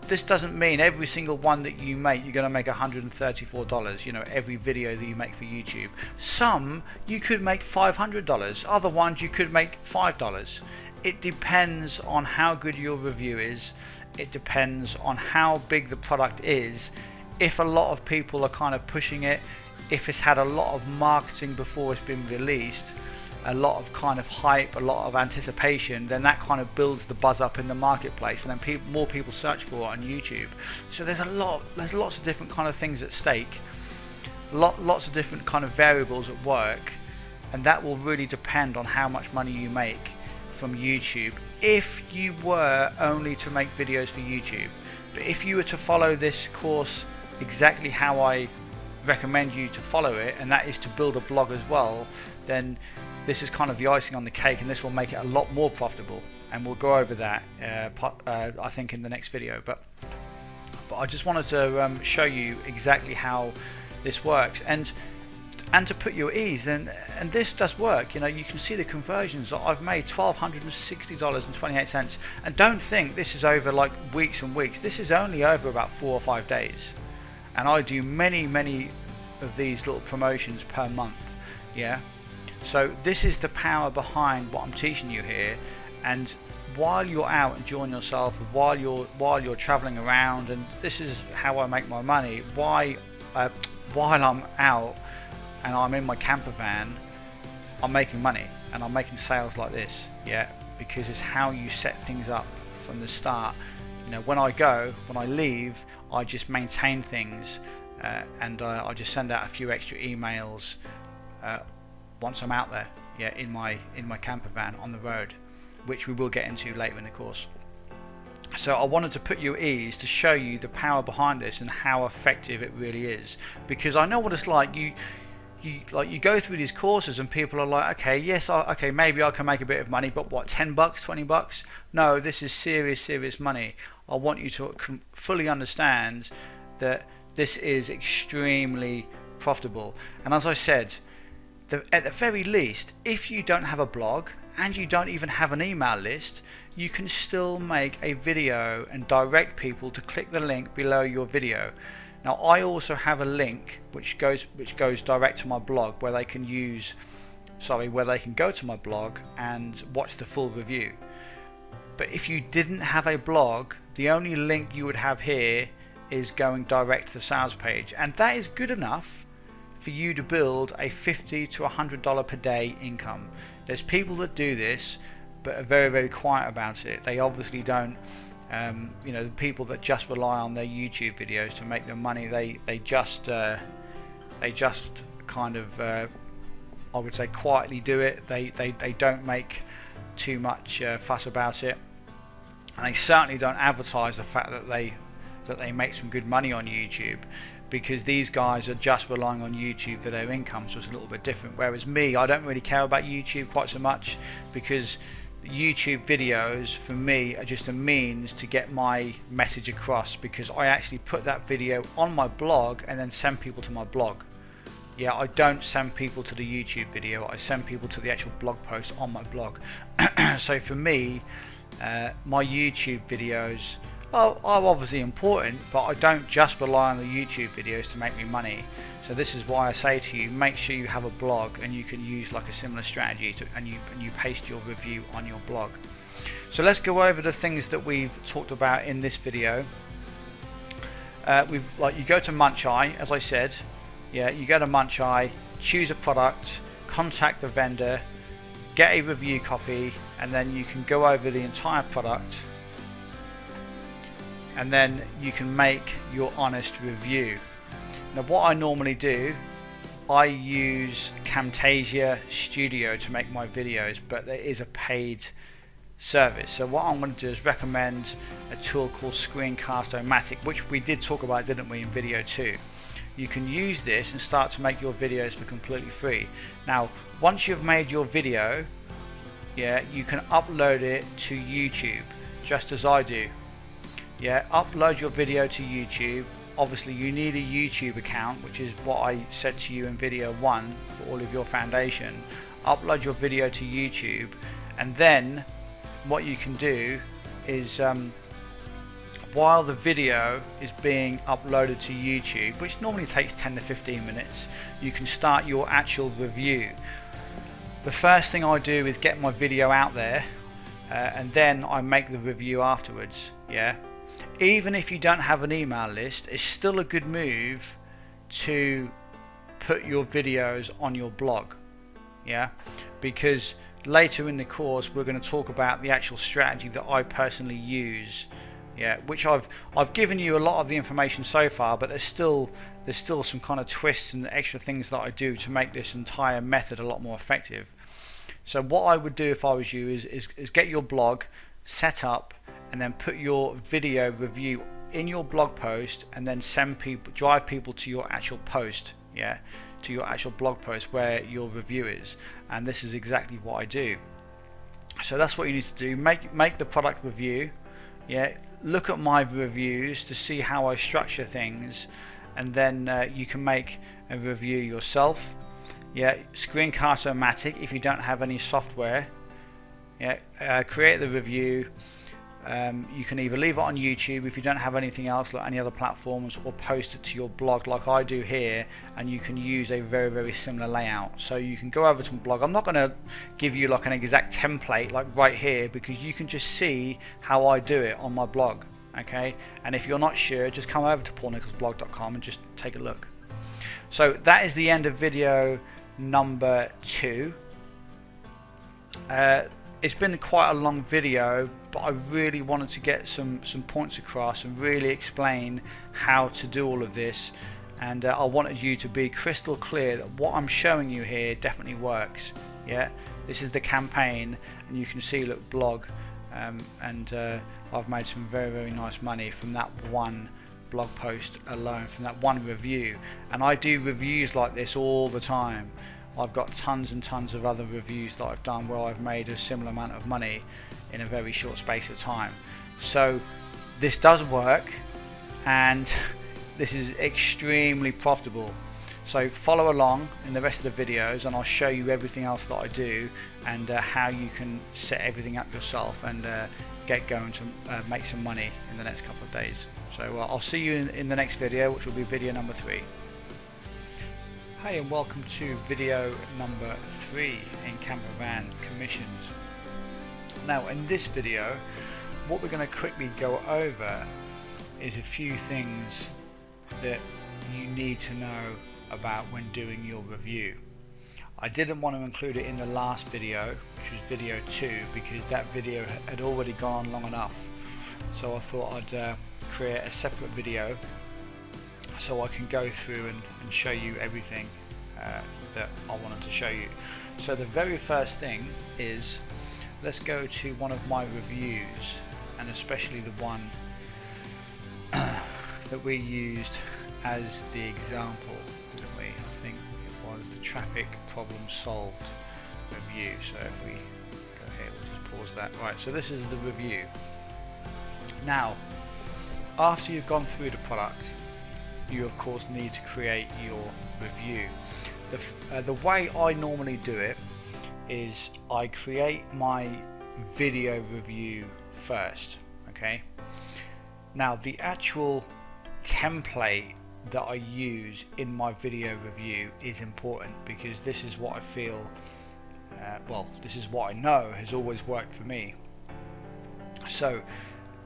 This doesn't mean every single one that you make you're going to make $134, you know, every video that you make for YouTube. Some you could make $500, other ones you could make $5. It depends on how good your review is. It depends on how big the product is. If a lot of people are kind of pushing it, if it's had a lot of marketing before it's been released, a lot of kind of hype, a lot of anticipation, then that kind of builds the buzz up in the marketplace, and then more people search for it on YouTube. So there's lots of different kind of things at stake, lots of different kind of variables at work, and that will really depend on how much money you make from YouTube if you were only to make videos for YouTube. But if you were to follow this course exactly how I recommend you to follow it, and that is to build a blog as well, then this is kind of the icing on the cake, and this will make it a lot more profitable, and we'll go over that I think in the next video. But I just wanted to show you exactly how this works, and to put you at ease, and this does work. You know, you can see the conversions that I've made, $1,260.28, and don't think this is over like weeks and weeks. This is only over about 4 or 5 days, and I do many of these little promotions per month. Yeah, so this is the power behind what I'm teaching you here. And while you're out enjoying yourself, while you're traveling around, and this is how I make my money, while I'm out and I'm in my camper van, I'm making money and I'm making sales like this. Yeah, because it's how you set things up from the start. You know, when I leave, I just maintain things, and I just send out a few extra emails once I'm out there, yeah, in my camper van on the road, which we will get into later in the course. So I wanted to put you at ease to show you the power behind this and how effective it really is, because I know what it's like. You go through these courses and people are like, okay, yes, okay, maybe I can make a bit of money, but what, $10, $20? No, this is serious money. I want you to fully understand that this is extremely profitable. And as I said, at the very least, if you don't have a blog and you don't even have an email list, you can still make a video and direct people to click the link below your video. Now, I also have a link which goes direct to my blog, where they can go to my blog and watch the full review. But if you didn't have a blog, the only link you would have here is going direct to the sales page, and that is good enough for you to build a $50 to $100 per day income. There's people that do this but are very quiet about it. They obviously don't, you know, the people that just rely on their YouTube videos to make their money, they just kind of I would say quietly do it. They don't make too much fuss about it, and they certainly don't advertise the fact that they make some good money on YouTube, because these guys are just relying on YouTube for their income, so it's a little bit different. Whereas me, I don't really care about YouTube quite so much, because YouTube videos for me are just a means to get my message across, because I actually put that video on my blog and then send people to my blog. Yeah, I don't send people to the YouTube video, I send people to the actual blog post on my blog. So for me, my YouTube videos are obviously important, but I don't just rely on the YouTube videos to make me money. So this is why I say to you, make sure you have a blog, and you can use like a similar strategy and you paste your review on your blog. So let's go over the things that we've talked about in this video. You go to Muncheye, as I said. Yeah, you go to Muncheye, choose a product, contact the vendor, get a review copy, and then you can go over the entire product, and then you can make your honest review. Now, what I normally do, I use Camtasia Studio to make my videos, but there is a paid service. So what I'm going to do is recommend a tool called Screencast-O-Matic, which we did talk about, didn't we, in video 2. You can use this and start to make your videos for completely free. Now, once you've made your video, yeah, you can upload it to YouTube, just as I do. Yeah, upload your video to YouTube. Obviously, you need a YouTube account, which is what I said to you in video 1 for all of your foundation. Upload your video to YouTube, and then what you can do is while the video is being uploaded to YouTube, which normally takes 10 to 15 minutes, you can start your actual review. The first thing I do is get my video out there, and then I make the review afterwards. Yeah, even if you don't have an email list, it's still a good move to put your videos on your blog. Yeah, because later in the course we're going to talk about the actual strategy that I personally use. Yeah, which I've given you a lot of the information so far, but there's still some kind of twists and extra things that I do to make this entire method a lot more effective. So what I would do if I was you is get your blog set up, and then put your video review in your blog post, and then drive people to your actual post. Yeah, to your actual blog post where your review is. And this is exactly what I do. So that's what you need to do. Make the product review. Yeah, look at my reviews to see how I structure things, and then you can make a review yourself. Yeah, Screencast-O-Matic if you don't have any software. Yeah, create the review. You can either leave it on YouTube if you don't have anything else like any other platforms, or post it to your blog like I do here, and you can use a very, very similar layout. So you can go over to my blog. I'm not going to give you like an exact template like right here, because you can just see how I do it on my blog. Okay, and if you're not sure, just come over to paulnicholsblog.com and just take a look. So that is the end of video number 2. It's been quite a long video, but I really wanted to get some points across and really explain how to do all of this, and I wanted you to be crystal clear that what I'm showing you here definitely works. Yeah, this is the campaign, and you can see, look, blog, and I've made some very, very nice money from that one blog post alone, from that one review. And I do reviews like this all the time. I've got tons and tons of other reviews that I've done where I've made a similar amount of money in a very short space of time. So this does work, and this is extremely profitable. So follow along in the rest of the videos, and I'll show you everything else that I do, and how you can set everything up yourself and get going to make some money in the next couple of days. So I'll see you in the next video, which will be video number 3. Hi, and welcome to video number 3 in campervan commissions. Now, in this video, what we're going to quickly go over is a few things that you need to know about when doing your review. I didn't want to include it in the last video, which was video 2, because that video had already gone on long enough. So I thought I'd create a separate video so I can go through and show you everything that I wanted to show you. So the very first thing is, let's go to one of my reviews, and especially the one that we used as the example, didn't we? I think it was the traffic problem solved review. So if we go here, we'll just pause that. Right, so this is the review. Now, after you've gone through the product, you of course need to create your review. The way I normally do it is I create my video review first. Okay, now the actual template that I use in my video review is important, because this is what I feel, well, this is what I know has always worked for me. So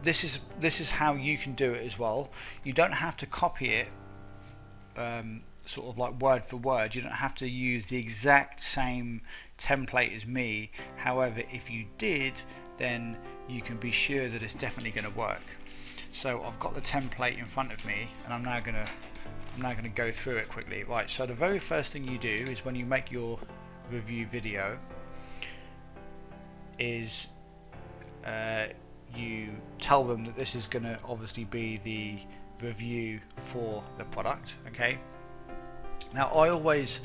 this is how you can do it as well. You don't have to copy it sort of like word for word. You don't have to use the exact same template as me. However, if you did, then you can be sure that it's definitely going to work. So I've got the template in front of me, and I'm now going to go through it quickly. Right, so the very first thing you do is when you make your review video is you tell them that this is going to obviously be the review for the product. Okay, now I always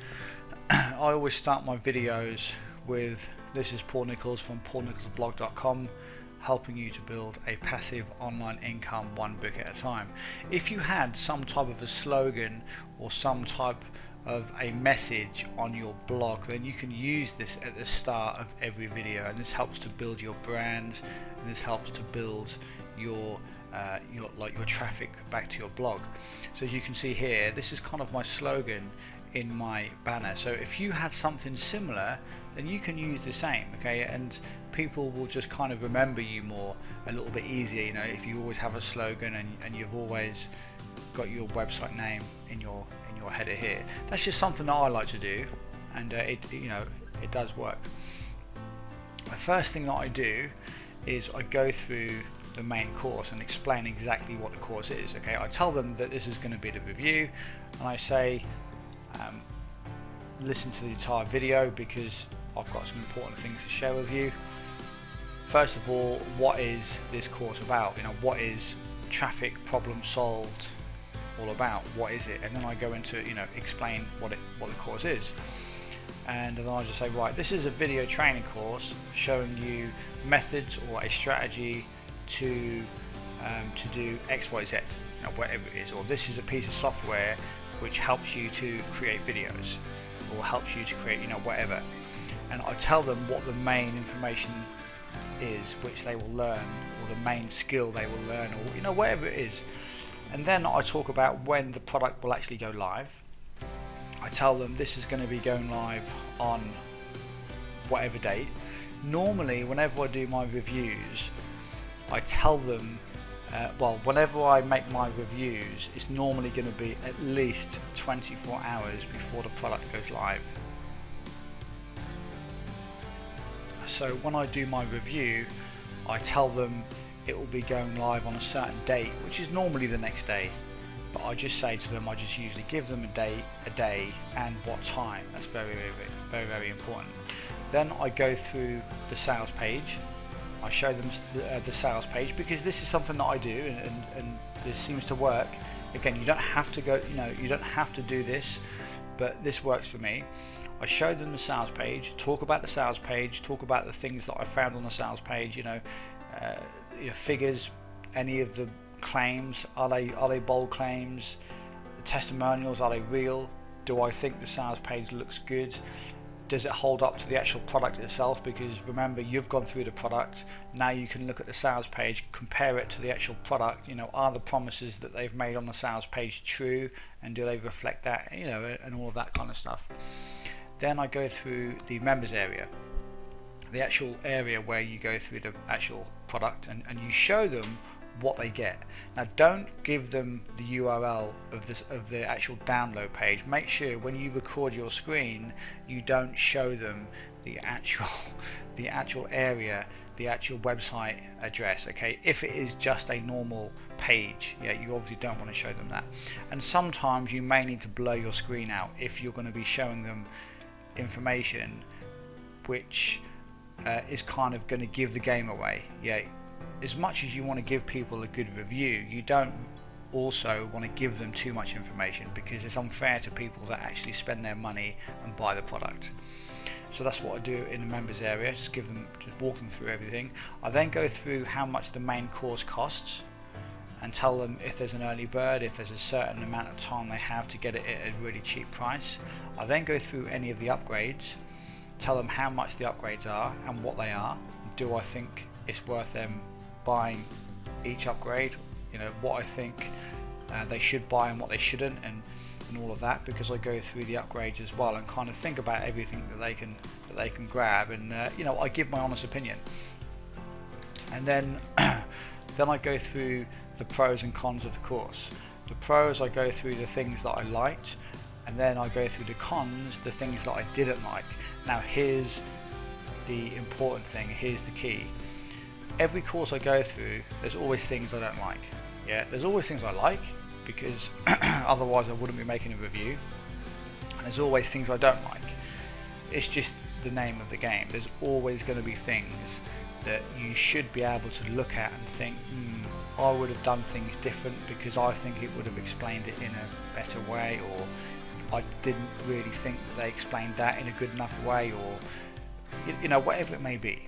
start my videos with, this is Paul Nichols from paulnicholsblog.com, helping you to build a passive online income one book at a time. If you had some type of a slogan or some type of a message on your blog, then you can use this at the start of every video, and this helps to build your brand, and this helps to build your traffic back to your blog. So as you can see here, this is kind of my slogan in my banner. So if you had something similar, then you can use the same, okay, and people will just kind of remember you more, a little bit easier, you know, if you always have a slogan and you've always got your website name in your header here. That's just something that I like to do, and it does work. The first thing that I do is I go through the main course and explain exactly what the course is. Okay, I tell them that this is going to be the review, and I say listen to the entire video because I've got some important things to share with you. First of all, what is this course about? You know, what is traffic problem solved all about? What is it? And then I go into, you know, explain what the course is. And then I just say, right, this is a video training course showing you methods or a strategy to do X, Y, Z, you know, whatever it is. Or this is a piece of software which helps you to create videos, or helps you to create, you know, whatever. And I tell them what the main information is which they will learn, or the main skill they will learn, or, you know, whatever it is. And then I talk about when the product will actually go live. I tell them this is going to be going live on whatever date. Normally, whenever I do my reviews, I tell them, whenever I make my reviews, it's normally going to be at least 24 hours before the product goes live. So when I do my review, I tell them it will be going live on a certain date, which is normally the next day. But I just say to them, I just usually give them a day and what time. That's very, very, very important. Then I go through the sales page. I show them the sales page, because this is something that I do, and this seems to work. Again, you don't have to go, you know, you don't have to do this, but this works for me. I show them the sales page, talk about the sales page, talk about the things that I found on the sales page, you know, your figures, any of the claims, are they bold claims, the testimonials, are they real, do I think the sales page looks good, does it hold up to the actual product itself? Because remember, you've gone through the product, now you can look at the sales page, compare it to the actual product, you know, are the promises that they've made on the sales page true, and do they reflect that, you know, and all of that kind of stuff. Then I go through the members area, the actual area where you go through the actual product, and you show them what they get. Now, don't give them the URL of the actual download page. Make sure when you record your screen, you don't show them the actual area, the actual website address. Okay, if it is just a normal page, yeah, you obviously don't want to show them that. And sometimes you may need to blur your screen out if you're going to be showing them information which is kind of going to give the game away. Yeah, as much as you want to give people a good review, you don't also want to give them too much information, because it's unfair to people that actually spend their money and buy the product. So that's what I do in the members area, just walk them through everything. I then go through how much the main course costs, and tell them if there's an early bird, if there's a certain amount of time they have to get it at a really cheap price. I then go through any of the upgrades, tell them how much the upgrades are and what they are. Do I think it's worth them buying each upgrade? You know, what I think they should buy and what they shouldn't, and all of that, because I go through the upgrades as well and kind of think about everything that they can grab, and you know, I give my honest opinion. And then then I go through the pros and cons of the course. The pros, I go through the things that I liked, and then I go through the cons, the things that I didn't like. Now here's the important thing, here's the key. Every course I go through, there's always things I don't like. Yeah, there's always things I like, because otherwise I wouldn't be making a review. And there's always things I don't like. It's just the name of the game. There's always going to be things that you should be able to look at and think, I would have done things different because I think it would have explained it in a better way, or I didn't really think that they explained that in a good enough way, or you know, whatever it may be.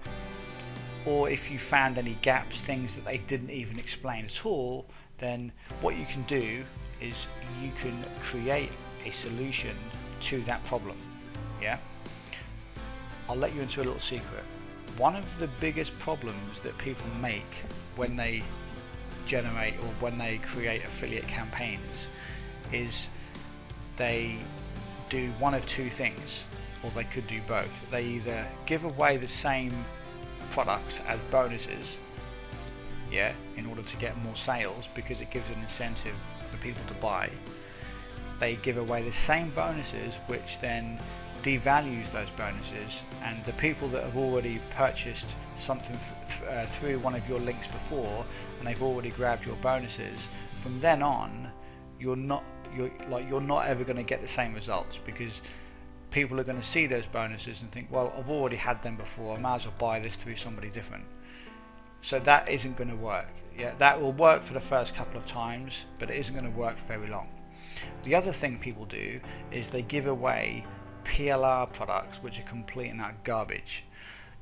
Or if you found any gaps, things that they didn't even explain at all, then what you can do is you can create a solution to that problem. Yeah, I'll let you into a little secret. One of the biggest problems that people make when they generate or when they create affiliate campaigns is they do one of two things, or they could do both. They either give away the same products as bonuses, yeah, in order to get more sales because it gives an incentive for people to buy. They give away the same bonuses, which then devalues those bonuses, and the people that have already purchased something through one of your links before and they've already grabbed your bonuses, from then on you're not ever going to get the same results, because people are going to see those bonuses and think, well, I've already had them before, I might as well buy this through somebody different. So that isn't going to work. Yeah, that will work for the first couple of times, but it isn't going to work for very long. The other thing people do is they give away PLR products, which are complete and utter garbage.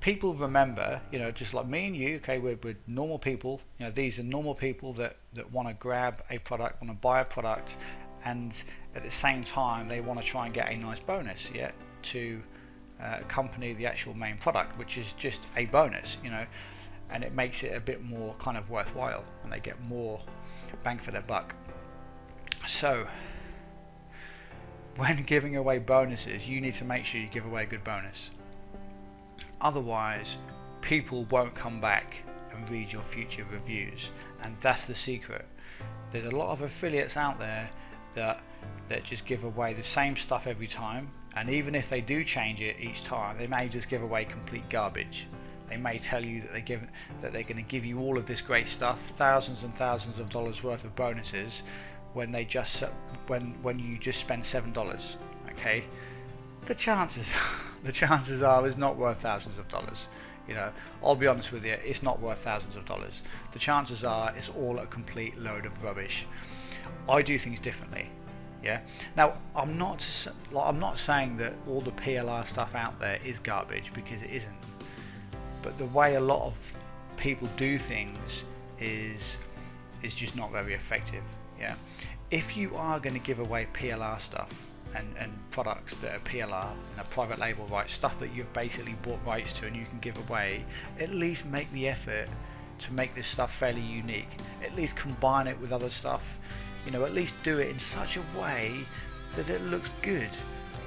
People remember, you know, just like me and you, okay, we're normal people. You know, these are normal people that want to grab a product, want to buy a product, and at the same time they want to try and get a nice bonus, yeah, to accompany the actual main product, which is just a bonus, you know, and it makes it a bit more kind of worthwhile, and they get more bang for their buck. So when giving away bonuses, you need to make sure you give away a good bonus. Otherwise, people won't come back and read your future reviews, and that's the secret. There's a lot of affiliates out there that just give away the same stuff every time, and even if they do change it each time, they may just give away complete garbage. They may tell you that they're going to give you all of this great stuff, thousands and thousands of dollars worth of bonuses, when they just when you just spend $7. Okay, the chances are it's not worth thousands of dollars. You know, I'll be honest with you, it's not worth thousands of dollars. The chances are it's all a complete load of rubbish. I do things differently. Yeah. Now, I'm not saying that all the PLR stuff out there is garbage, because it isn't. But the way a lot of people do things is just not very effective. Yeah. If you are going to give away PLR stuff and products that are PLR and a private label rights, stuff that you've basically bought rights to and you can give away, at least make the effort to make this stuff fairly unique. At least combine it with other stuff. You know, at least do it in such a way that it looks good,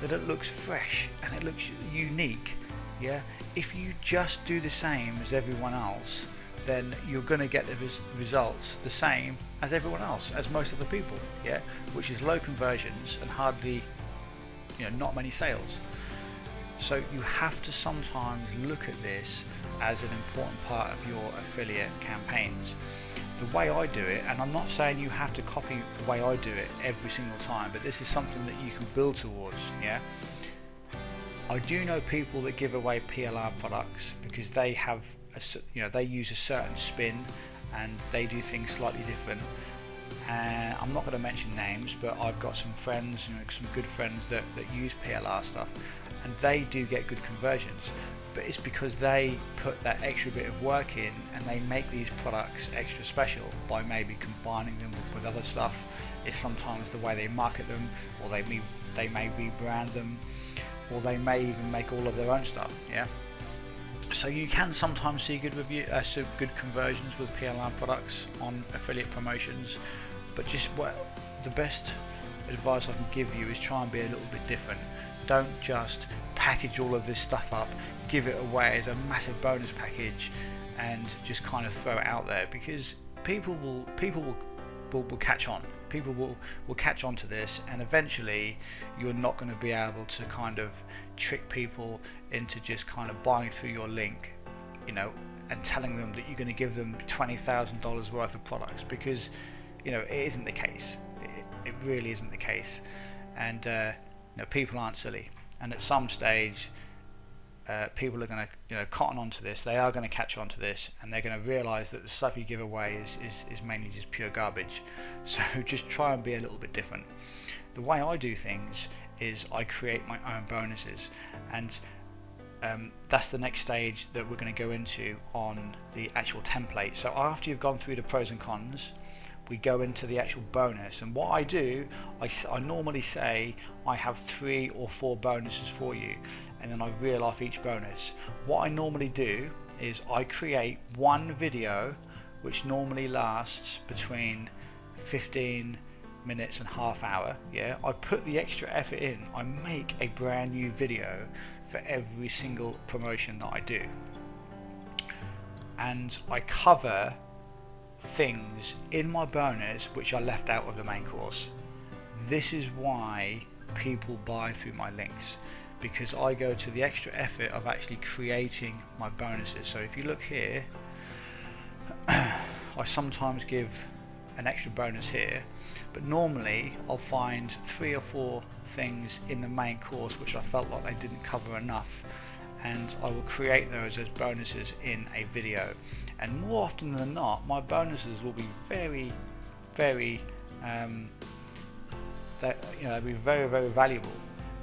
that it looks fresh, and it looks unique. Yeah. If you just do the same as everyone else, then you're going to get the results the same as everyone else, as most of the people, yeah, which is low conversions and hardly, you know, not many sales. So you have to sometimes look at this as an important part of your affiliate campaigns. The way I do it, and I'm not saying you have to copy the way I do it every single time, but this is something that you can build towards, yeah. I do know people that give away PLR products because they have they use a certain spin and they do things slightly different. And I'm not going to mention names, but I've got some friends, you know, some good friends that use PLR stuff, and they do get good conversions. But it's because they put that extra bit of work in, and they make these products extra special by maybe combining them with other stuff. It's sometimes the way they market them, or they may rebrand them, or they may even make all of their own stuff. Yeah. So you can sometimes see good good conversions with PLR products on affiliate promotions, but just the best advice I can give you is try and be a little bit different. Don't just package all of this stuff up, give it away as a massive bonus package, and just kind of throw it out there, because people will catch on. People will catch on to this, and eventually you're not going to be able to kind of trick people into just kind of buying through your link, you know, and telling them that you're going to give them $20,000 worth of products, because, you know, it isn't the case. It really isn't the case. And you know, people aren't silly, and at some stage people are going to, you know, cotton onto this. They are going to catch on to this, and they're going to realize that the stuff you give away is mainly just pure garbage. So just try and be a little bit different. The way I do things is I create my own bonuses, and that's the next stage that we're going to go into on the actual template. So after you've gone through the pros and cons, we go into the actual bonus. And what I do, I normally say I have 3 or 4 bonuses for you, and then I reel off each bonus. What I normally do is I create one video which normally lasts between 15 minutes and half hour. Yeah, I put the extra effort in. I make a brand new video for every single promotion that I do, and I cover things in my bonus which are left out of the main course. This is why people buy through my links, because I go to the extra effort of actually creating my bonuses. So if you look here, I sometimes give an extra bonus here, but normally I'll find 3 or 4 things in the main course which I felt like they didn't cover enough, and I will create those as bonuses in a video. And more often than not, my bonuses will be very they'll be very valuable.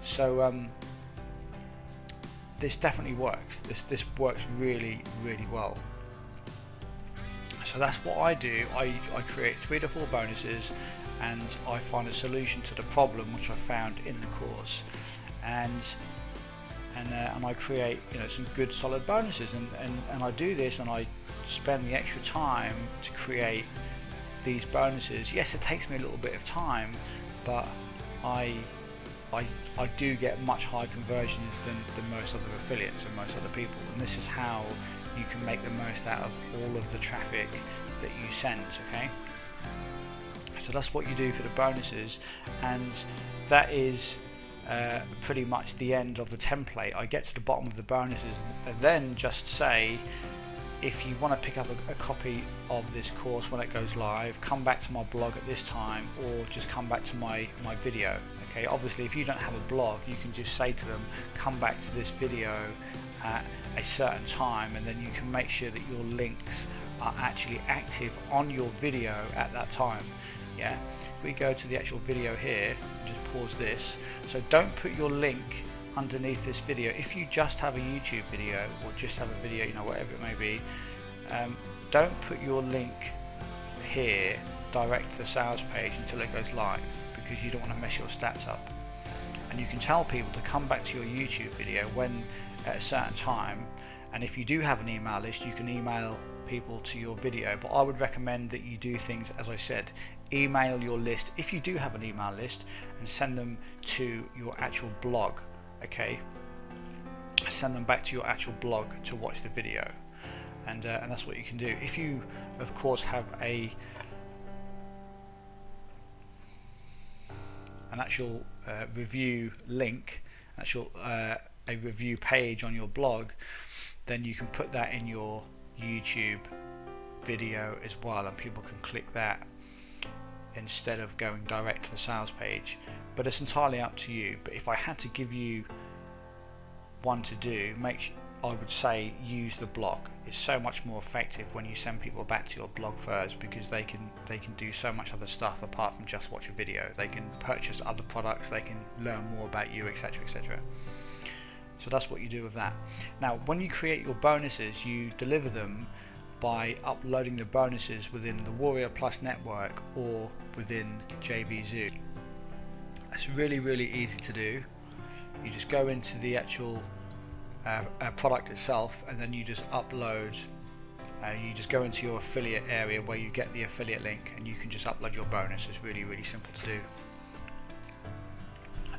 So this definitely works. This works really well. So that's what I do. I create 3 to 4 bonuses, and I find a solution to the problem which I found in the course, and I create, you know, some good solid bonuses, and I do this, and I spend the extra time to create these bonuses. Yes, it takes me a little bit of time, but I do get much higher conversions than most other affiliates and most other people, and this is how you can make the most out of all of the traffic that you send. Okay, so that's what you do for the bonuses, and that is pretty much the end of the template. I get to the bottom of the bonuses and then just say, if you want to pick up a copy of this course when it goes live, come back to my blog at this time, or just come back to my video. Okay, obviously if you don't have a blog, you can just say to them, come back to this video at a certain time, and then you can make sure that your links are actually active on your video at that time. Yeah, if we go to the actual video here, just pause this. So don't put your link underneath this video. If you just have a YouTube video, or just have a video, you know, whatever it may be, don't put your link here direct to the sales page until it goes live, because you don't want to mess your stats up. And you can tell people to come back to your YouTube video when at a certain time, and if you do have an email list, you can email people to your video. But I would recommend that you do things, as I said, email your list if you do have an email list, and send them to your actual blog. Okay, send them back to your actual blog to watch the video, and that's what you can do. If you, of course, have an actual review link, a review page on your blog, then you can put that in your YouTube video as well, and people can click that instead of going direct to the sales page. But it's entirely up to you. But if I had to give you one to do, I would say use the blog. It's so much more effective when you send people back to your blog first, because they can do so much other stuff apart from just watch a video. They can purchase other products, they can learn more about you, etc, etc. So that's what you do with that. Now when you create your bonuses, you deliver them by uploading the bonuses within the Warrior Plus network or within JBZoo. It's really easy to do. You just go into the actual product itself, and then you just upload. You just go into your affiliate area where you get the affiliate link, and you can just upload your bonus. It's really simple to do.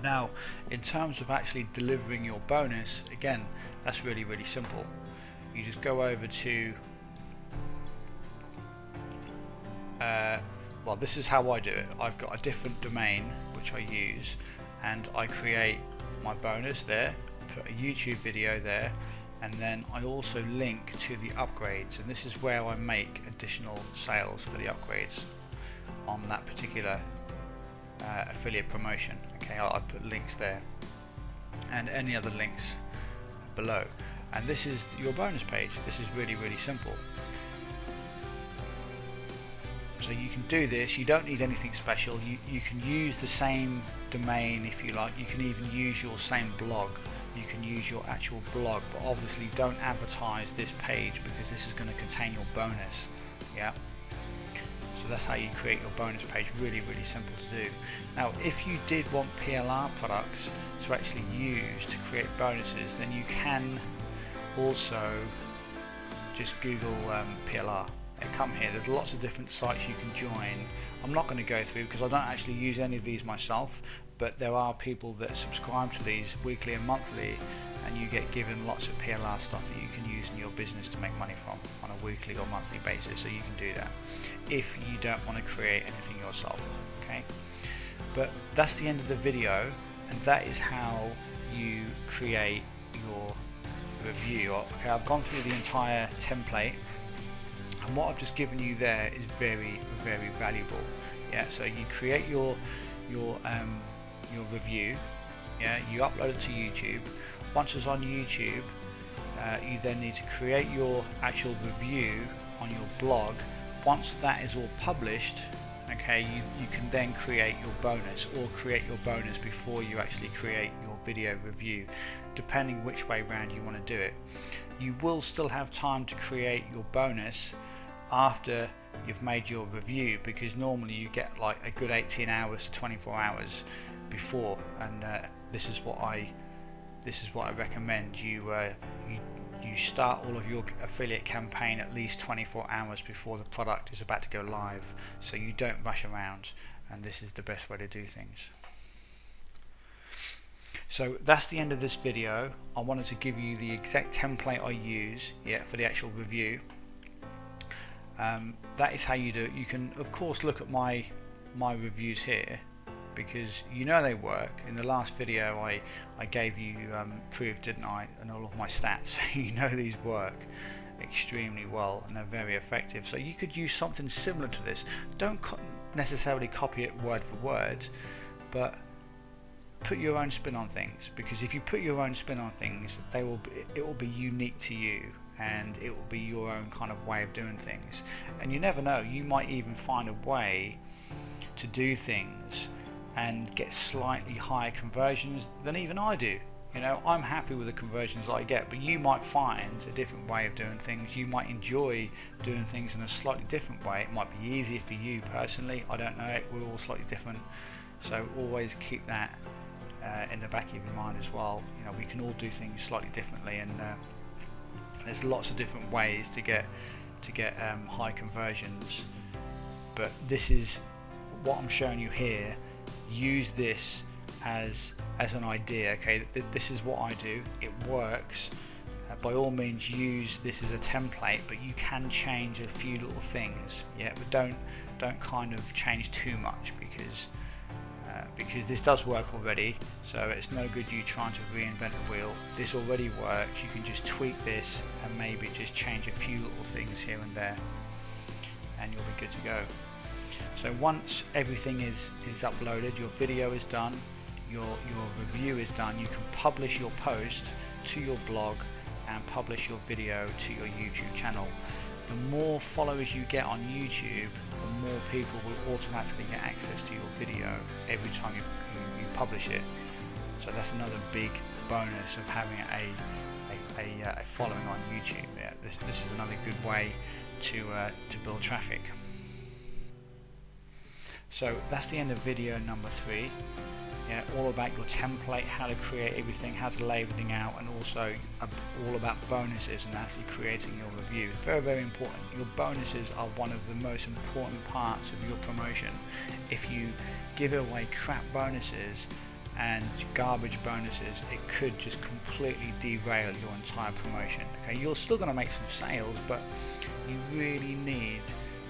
Now, in terms of actually delivering your bonus, again, that's really, really simple. You just go over to, well, this is how I do it. I've got a different domain which I use, and I create my bonus there, put a YouTube video there, and then I also link to the upgrades, and this is where I make additional sales for the upgrades on that particular affiliate promotion. Okay, I put links there and any other links below, and this is your bonus page. This is really, really simple. So you can do this, you don't need anything special. You can use the same domain if you like. You can even use your same blog. You can use your actual blog, but obviously don't advertise this page because this is going to contain your bonus. Yeah. So that's how you create your bonus page. Really, really simple to do. Now, if you did want PLR products to actually use to create bonuses, then you can also just Google PLR. Come here, there's lots of different sites you can join. I'm not going to go through because I don't actually use any of these myself, but there are people that subscribe to these weekly and monthly, and you get given lots of PLR stuff that you can use in your business to make money from on a weekly or monthly basis. So you can do that if you don't want to create anything yourself. Okay, but that's the end of the video, and that is how you create your review. Okay, I've gone through the entire template, and what I've just given you there is very, very valuable. Yeah, so you create your review. Yeah, you upload it to YouTube. Once it's on YouTube, you then need to create your actual review on your blog. Once that is all published, okay, you can then create your bonus, or create your bonus before you actually create your video review, depending which way round you want to do it. You will still have time to create your bonus after you've made your review, because normally you get like a good 18 hours to 24 hours before, and this is what I recommend. You start all of your affiliate campaign at least 24 hours before the product is about to go live, so you don't rush around, and this is the best way to do things. So that's the end of this video. I wanted to give you the exact template I use, yeah, for the actual review. That is how you do it. You can of course look at my reviews here, because you know they work. In the last video I gave you proof, didn't I, and all of my stats. You know these work extremely well and they're very effective. So you could use something similar to this. Don't necessarily copy it word for word, but put your own spin on things, because if you put your own spin on things, it will be unique to you, and it will be your own kind of way of doing things. And you never know, you might even find a way to do things and get slightly higher conversions than even I do. You know, I'm happy with the conversions I get, but you might find a different way of doing things. You might enjoy doing things in a slightly different way. It might be easier for you personally, I don't know, we're all slightly different. So always keep that in the back of your mind as well. You know, we can all do things slightly differently, and there's lots of different ways to get high conversions. But this is what I'm showing you here. Use this as an idea. Okay, this is what I do. It works. By all means, use this as a template, but you can change a few little things. Yeah, but don't kind of change too much, because this does work already. So it's no good you trying to reinvent the wheel. This already works. You can just tweak this and maybe just change a few little things here and there, and you'll be good to go. So once everything is uploaded, your video is done, your review is done, you can publish your post to your blog and publish your video to your YouTube channel. The more followers you get on YouTube, the more people will automatically get access to your video every time you publish it. So that's another big bonus of having a following on YouTube. Yeah, this is another good way to build traffic. So that's the end of video number 3. Yeah, all about your template, how to create everything, how to lay everything out, and also all about bonuses and actually creating your review. Very, very important. Your bonuses are one of the most important parts of your promotion. If you give away crap bonuses, and garbage bonuses, it could just completely derail your entire promotion. Okay, you're still going to make some sales, but you really need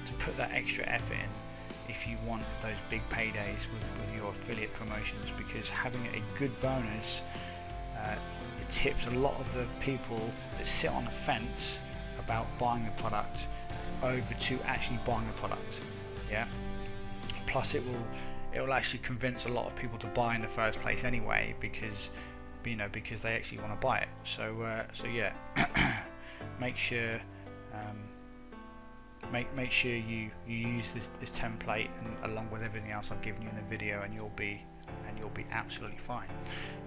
to put that extra effort in if you want those big paydays with your affiliate promotions, because having a good bonus it tips a lot of the people that sit on the fence about buying the product over to actually buying the product. Yeah. Plus it will actually convince a lot of people to buy in the first place anyway, because because they actually want to buy it. So yeah, make sure make sure you use this template and along with everything else I've given you in the video, and you'll be absolutely fine.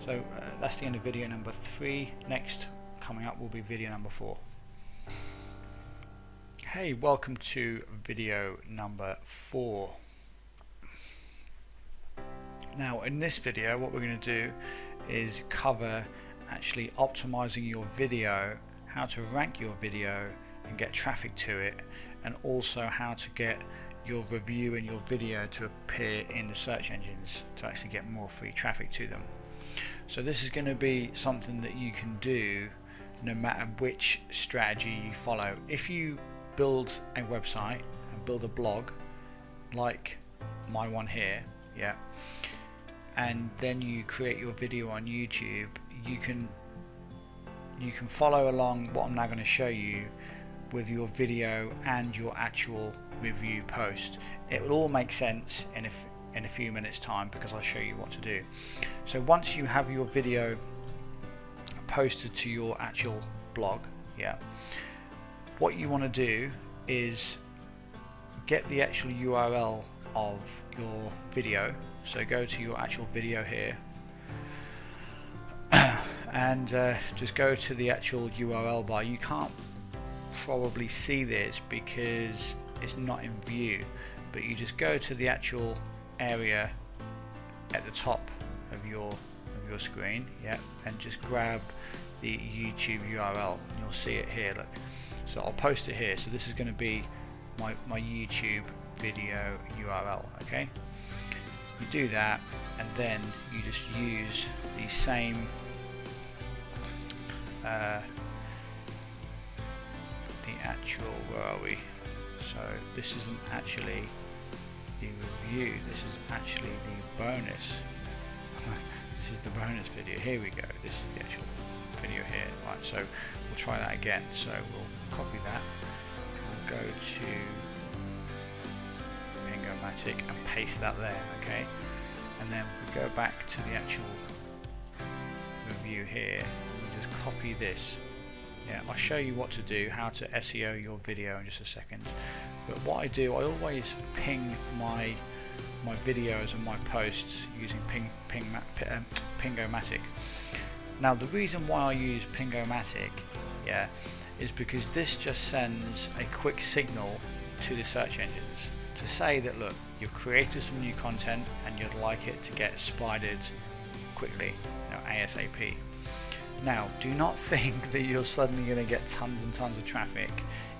So that's the end of video number 3. Next coming up will be video number 4. Hey, welcome to video number 4. Now in this video what we're going to do is cover actually optimizing your video, how to rank your video and get traffic to it, and also how to get your review and your video to appear in the search engines to actually get more free traffic to them. So this is going to be something that you can do no matter which strategy you follow. If you build a website and build a blog like my one here, yeah, and then you create your video on YouTube, you can follow along what I'm now going to show you with your video and your actual review post. It will all make sense in a few minutes time, because I'll show you what to do. So once you have your video posted to your actual blog, yeah, what you want to do is get the actual URL of your video. So go to your actual video here and just go to the actual URL bar. You can't probably see this because it's not in view, but you just go to the actual area at the top of your screen, yeah, and just grab the YouTube URL. You'll see it here, look. So I'll post it here. So this is going to be my YouTube video URL. Okay, you do that, and then you just use the same the actual, where are we? So this isn't actually the review, this is actually the bonus. This is the bonus video. Here we go. This is the actual video here. Right, so we'll try that again. So we'll copy that. We'll go to Pingomatic and paste that there, okay? And then we go back to the actual review here. We'll just copy this. Yeah, I'll show you what to do, how to SEO your video in just a second. But what I do, I always ping my videos and my posts using Pingomatic. Now the reason why I use Pingomatic, yeah, is because this just sends a quick signal to the search engines to say that, look, you've created some new content and you'd like it to get spidered quickly, ASAP. Now, do not think that you're suddenly going to get tons and tons of traffic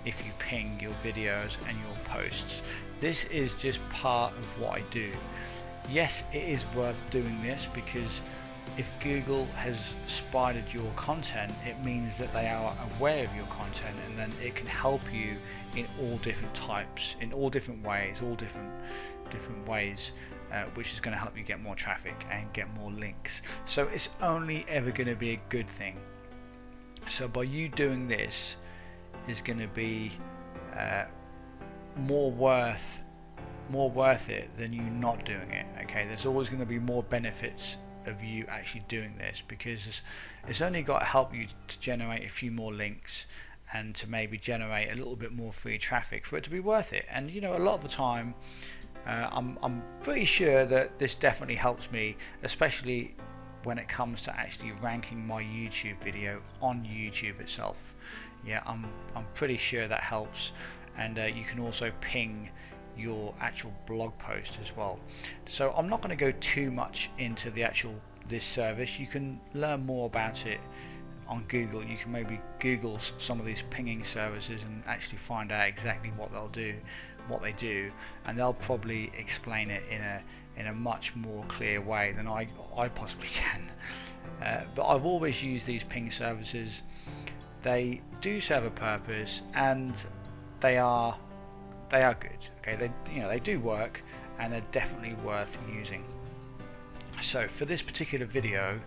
if you ping your videos and your posts. This is just part of what I do. Yes, it is worth doing this, because if Google has spidered your content, it means that they are aware of your content, and then it can help you in all different types, in all different ways, which is going to help you get more traffic and get more links. So it's only ever going to be a good thing. So by you doing this is going to be more worth it than you not doing it. Okay, there's always going to be more benefits of you actually doing this, because it's only got to help you to generate a few more links and to maybe generate a little bit more free traffic for it to be worth it. And a lot of the time I'm pretty sure that this definitely helps me, especially when it comes to actually ranking my YouTube video on YouTube itself. Yeah, I'm pretty sure that helps. And you can also ping your actual blog post as well. So I'm not going to go too much into this service. You can learn more about it on Google, you can maybe Google some of these pinging services and actually find out exactly what they do, and they'll probably explain it in a much more clear way than I possibly can. But I've always used these ping services. They do serve a purpose, and they are good. Okay, they do work, and they're definitely worth using. So for this particular video,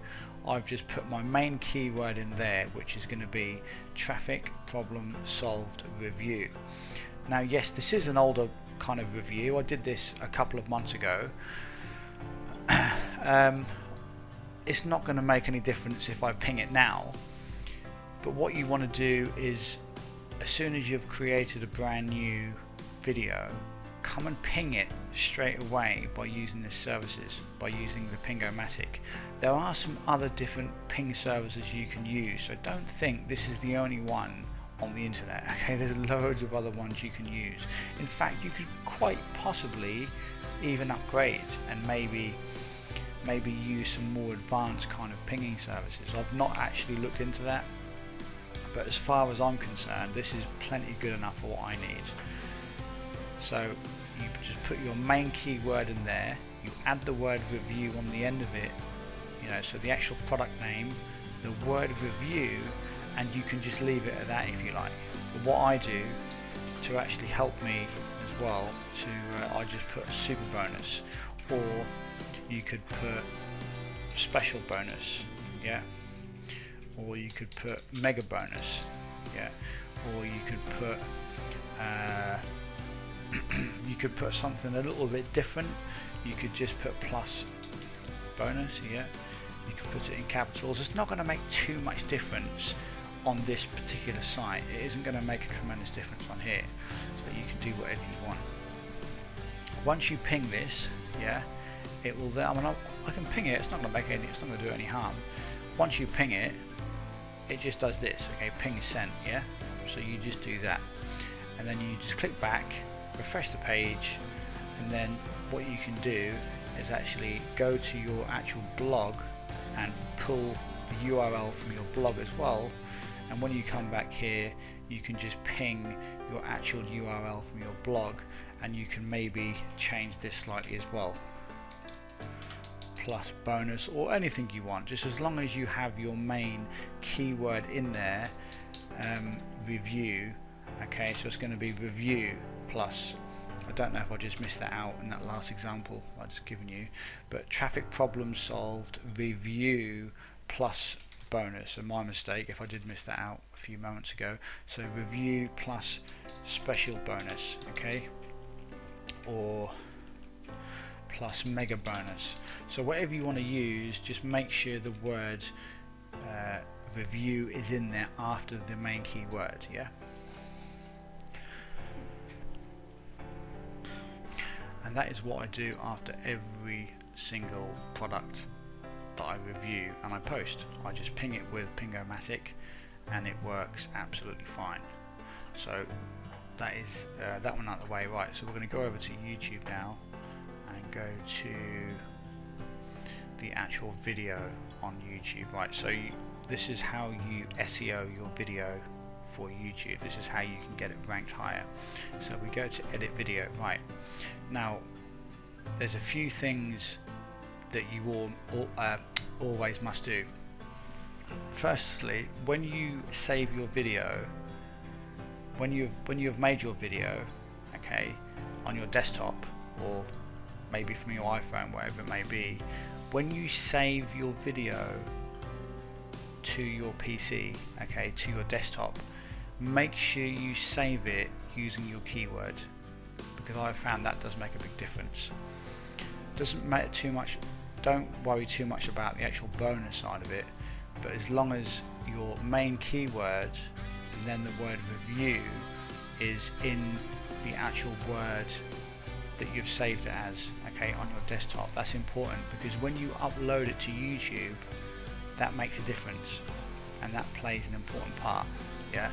I've just put my main keyword in there, which is going to be traffic problem solved review. Now, yes, this is an older kind of review. I did this a couple of months ago. It's not going to make any difference if I ping it now, but what you want to do is, as soon as you've created a brand new video, come and ping it straight away by using this services, by using the Ping-O-Matic. There are some other different ping services you can use, so don't think this is the only one on the internet. Okay, there's loads of other ones you can use. In fact, you could quite possibly even upgrade and maybe use some more advanced kind of pinging services. I've not actually looked into that, but as far as I'm concerned, this is plenty good enough for what I need. So you just put your main keyword in there, you add the word review on the end of it, so the actual product name, the word review, and you can just leave it at that if you like. But what I do to actually help me as well, I just put a super bonus, or you could put special bonus, yeah, or you could put mega bonus, yeah, or you could put something a little bit different. You could just put plus bonus, yeah. You could put it in capitals. It's not going to make too much difference on this particular site. It isn't going to make a tremendous difference on here, so you can do whatever you want. Once you ping this, yeah, it will then, I can ping it, it's not going to do any harm. Once you ping it, it just does this, okay, ping sent, yeah. So you just do that, and then you just click back, refresh the page, and then what you can do is actually go to your actual blog and pull the URL from your blog as well, and when you come back here, you can just ping your actual URL from your blog, and you can maybe change this slightly as well, plus bonus or anything you want, just as long as you have your main keyword in there. Review, okay, so it's going to be review plus, I don't know if I just missed that out in that last example I just given you, but traffic problem solved review plus bonus, and my mistake if I did miss that out a few moments ago. So review plus special bonus, okay, or plus mega bonus. So whatever you want to use, just make sure the word review is in there after the main keyword, yeah. And that is what I do after every single product that I review and I post. I just ping it with Ping-O-Matic, and it works absolutely fine. So that is that one out of the way. Right, so we're going to go over to YouTube now and go to the actual video on YouTube. Right, so this is how you SEO your video for YouTube. This is how you can get it ranked higher. So we go to edit video. Right, now there's a few things that you always must do. Firstly, when you save your video, when you've made your video, okay, on your desktop or maybe from your iPhone, wherever it may be, when you save your video to your PC, okay, to your desktop, make sure you save it using your keyword, because I've found that does make a big difference. Doesn't matter too much, don't worry too much about the actual bonus side of it, but as long as your main keyword and then the word review is in the actual word that you've saved it as, okay, on your desktop, that's important, because when you upload it to YouTube, that makes a difference, and that plays an important part, yeah,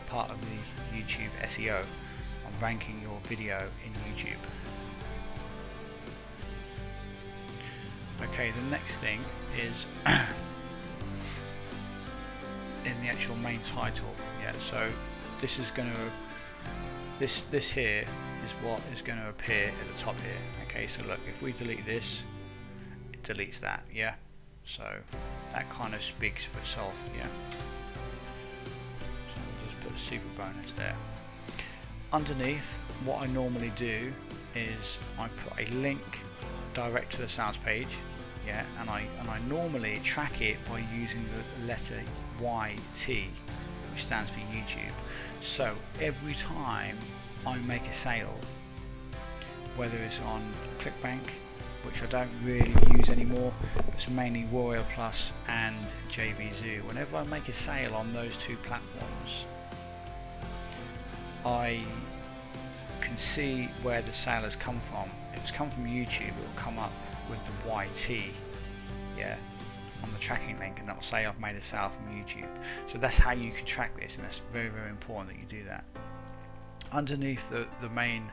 part of the YouTube SEO on ranking your video in YouTube. Okay, the next thing is in the actual main title. Yeah, so this is going to this here is what is going to appear at the top here. Okay, so look, if we delete this, it deletes that. Yeah, so that kind of speaks for itself. Yeah, so we'll just put a super bonus there. Underneath, what I normally do is I put a link direct to the sales page. Yeah, and I normally track it by using the letter YT, which stands for YouTube. So every time I make a sale, whether it's on clickbank, which I don't really use anymore, it's mainly Warrior Plus and JVZoo. Whenever I make a sale on those two platforms, I can see where the sale has come from. If it's come from YouTube, it will come up with the YT, yeah, on the tracking link, and that will say I've made a sale from YouTube. So that's how you can track this, and that's very, very important that you do that. Underneath the main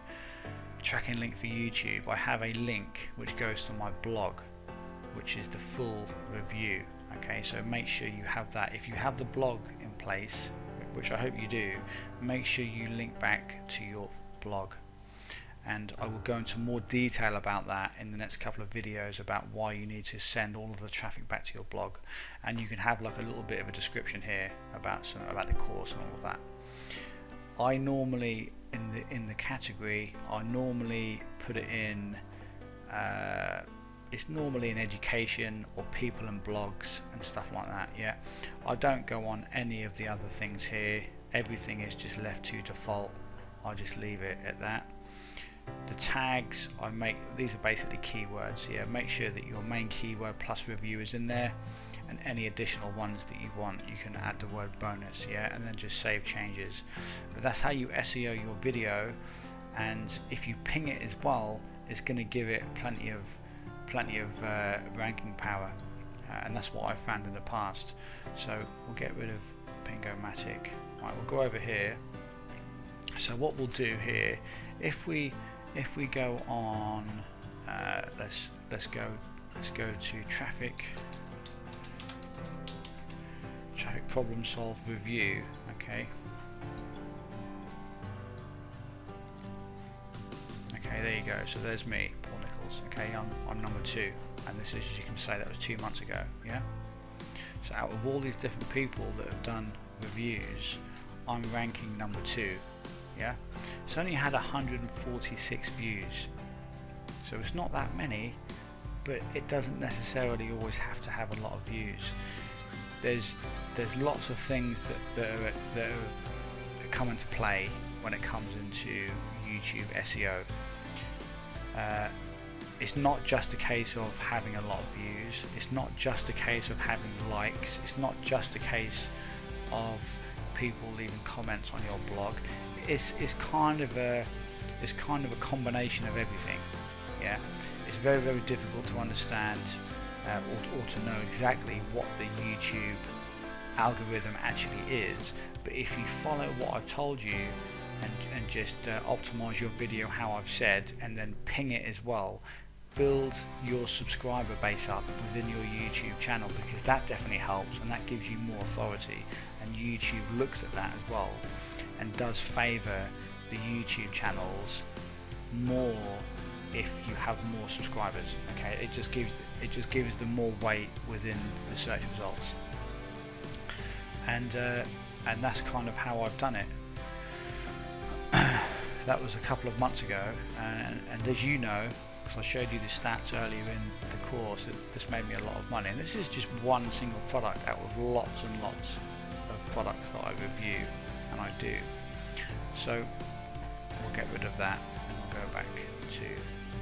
tracking link for YouTube, I have a link which goes to my blog, which is the full review. Okay, so make sure you have that. If you have the blog in place, which I hope you do, make sure you link back to your blog. And I will go into more detail about that in the next couple of videos about why you need to send all of the traffic back to your blog, and you can have like a little bit of a description here about the course and all of that. I normally in the category, I normally put it in it's normally in education or people and blogs and stuff like that. Yeah, I don't go on any of the other things here. Everything is just left to default. I'll just leave it at that. The tags I make, these are basically keywords. Yeah, make sure that your main keyword plus review is in there, and any additional ones that you want, you can add the word bonus. Yeah, and then just save changes. But that's how you SEO your video, and if you ping it as well, it's going to give it plenty of ranking power, and that's what I've found in the past. So we'll get rid of Pingomatic. Right, we'll go over here. So what we'll do here, if we go on, let's go to traffic problem solve review. Okay. Okay, there you go. So there's me, Paul Nichols. Okay, I'm number 2, and this is, as you can say, that was 2 months ago. Yeah. So out of all these different people that have done reviews, I'm ranking number 2. Yeah, it's only had 146 views, so it's not that many, but it doesn't necessarily always have to have a lot of views. There's lots of things that come into play when it comes into YouTube SEO. It's not just a case of having a lot of views. It's not just a case of having likes. It's not just a case of people leaving comments on your blog. It's kind of a combination of everything. Yeah, it's very, very difficult to understand or to know exactly what the YouTube algorithm actually is. But if you follow what I've told you and just optimize your video how I've said, and then ping it as well, build your subscriber base up within your YouTube channel, because that definitely helps and that gives you more authority, and YouTube looks at that as well and does favor the YouTube channels more if you have more subscribers. Okay, it just gives them more weight within the search results, and that's kind of how I've done it. That was a couple of months ago, and as you know, because I showed you the stats earlier in the course, this made me a lot of money, and this is just one single product out of lots and lots of products that I review and I do. So we'll get rid of that, and we'll go back to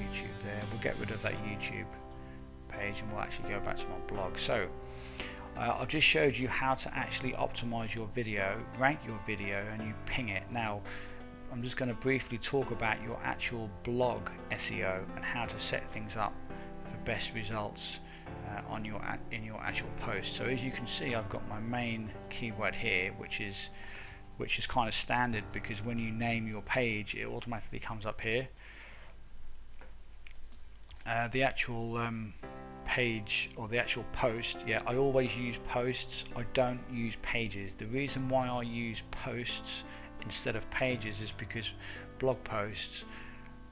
YouTube there. We'll get rid of that YouTube page, and we'll actually go back to my blog. So I've just showed you how to actually optimize your video, rank your video, and you ping it. Now I'm just going to briefly talk about your actual blog SEO and how to set things up for best results in your actual post. So as you can see, I've got my main keyword here, which is kind of standard, because when you name your page, it automatically comes up here. The actual page or the actual post, yeah, I always use posts. I don't use pages. The reason why I use posts instead of pages is because blog posts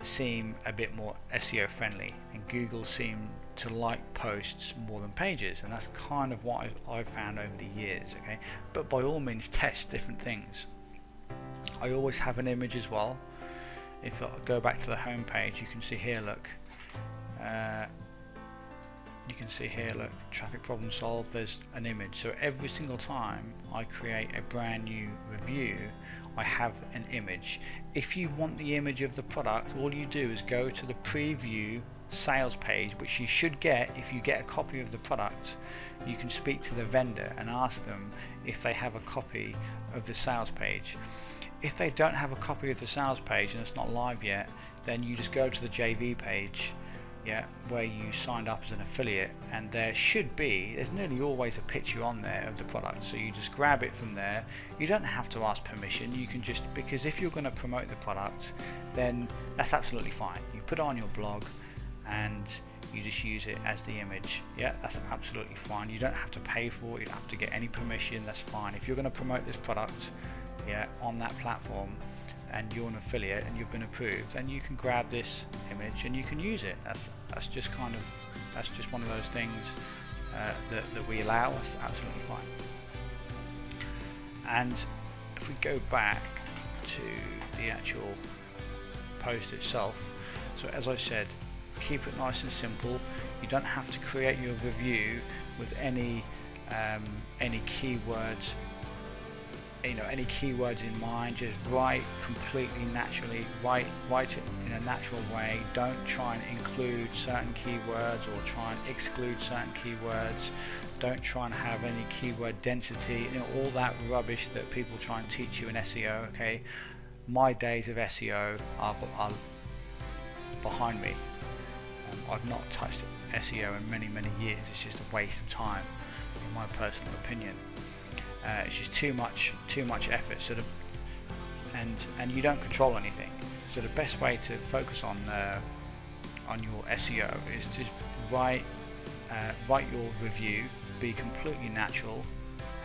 seem a bit more SEO friendly, and Google seem to like posts more than pages, and that's kind of what I've found over the years. Okay, but by all means test different things. I always have an image as well. If I go back to the home page, you can see here, look, traffic problem solved, there's an image. So every single time I create a brand new review, I have an image. If you want the image of the product, all you do is go to the preview sales page, which you should get if you get a copy of the product. You can speak to the vendor and ask them if they have a copy of the sales page. If they don't have a copy of the sales page and it's not live yet, then you just go to the JV page, yeah, where you signed up as an affiliate, and there's nearly always a picture on there of the product, so you just grab it from there. You don't have to ask permission, you can just, because if you're going to promote the product, then that's absolutely fine. You put it on your blog and you just use it as the image. Yeah, that's absolutely fine. You don't have to pay for it, you don't have to get any permission, that's fine. If you're going to promote this product, yeah, on that platform, and you're an affiliate and you've been approved, then you can grab this image and you can use it. That's just one of those things that we allow. That's absolutely fine. And if we go back to the actual post itself, so as I said, keep it nice and simple. You don't have to create your review with any keywords, any keywords in mind. Just write completely naturally, write it in a natural way. Don't try and include certain keywords or try and exclude certain keywords. Don't try and have any keyword density, all that rubbish that people try and teach you in SEO. Okay, my days of SEO are behind me. I've not touched SEO in many years. It's just a waste of time, in my personal opinion. It's just too much effort. And you don't control anything. So the best way to focus on your SEO is to write your review, be completely natural,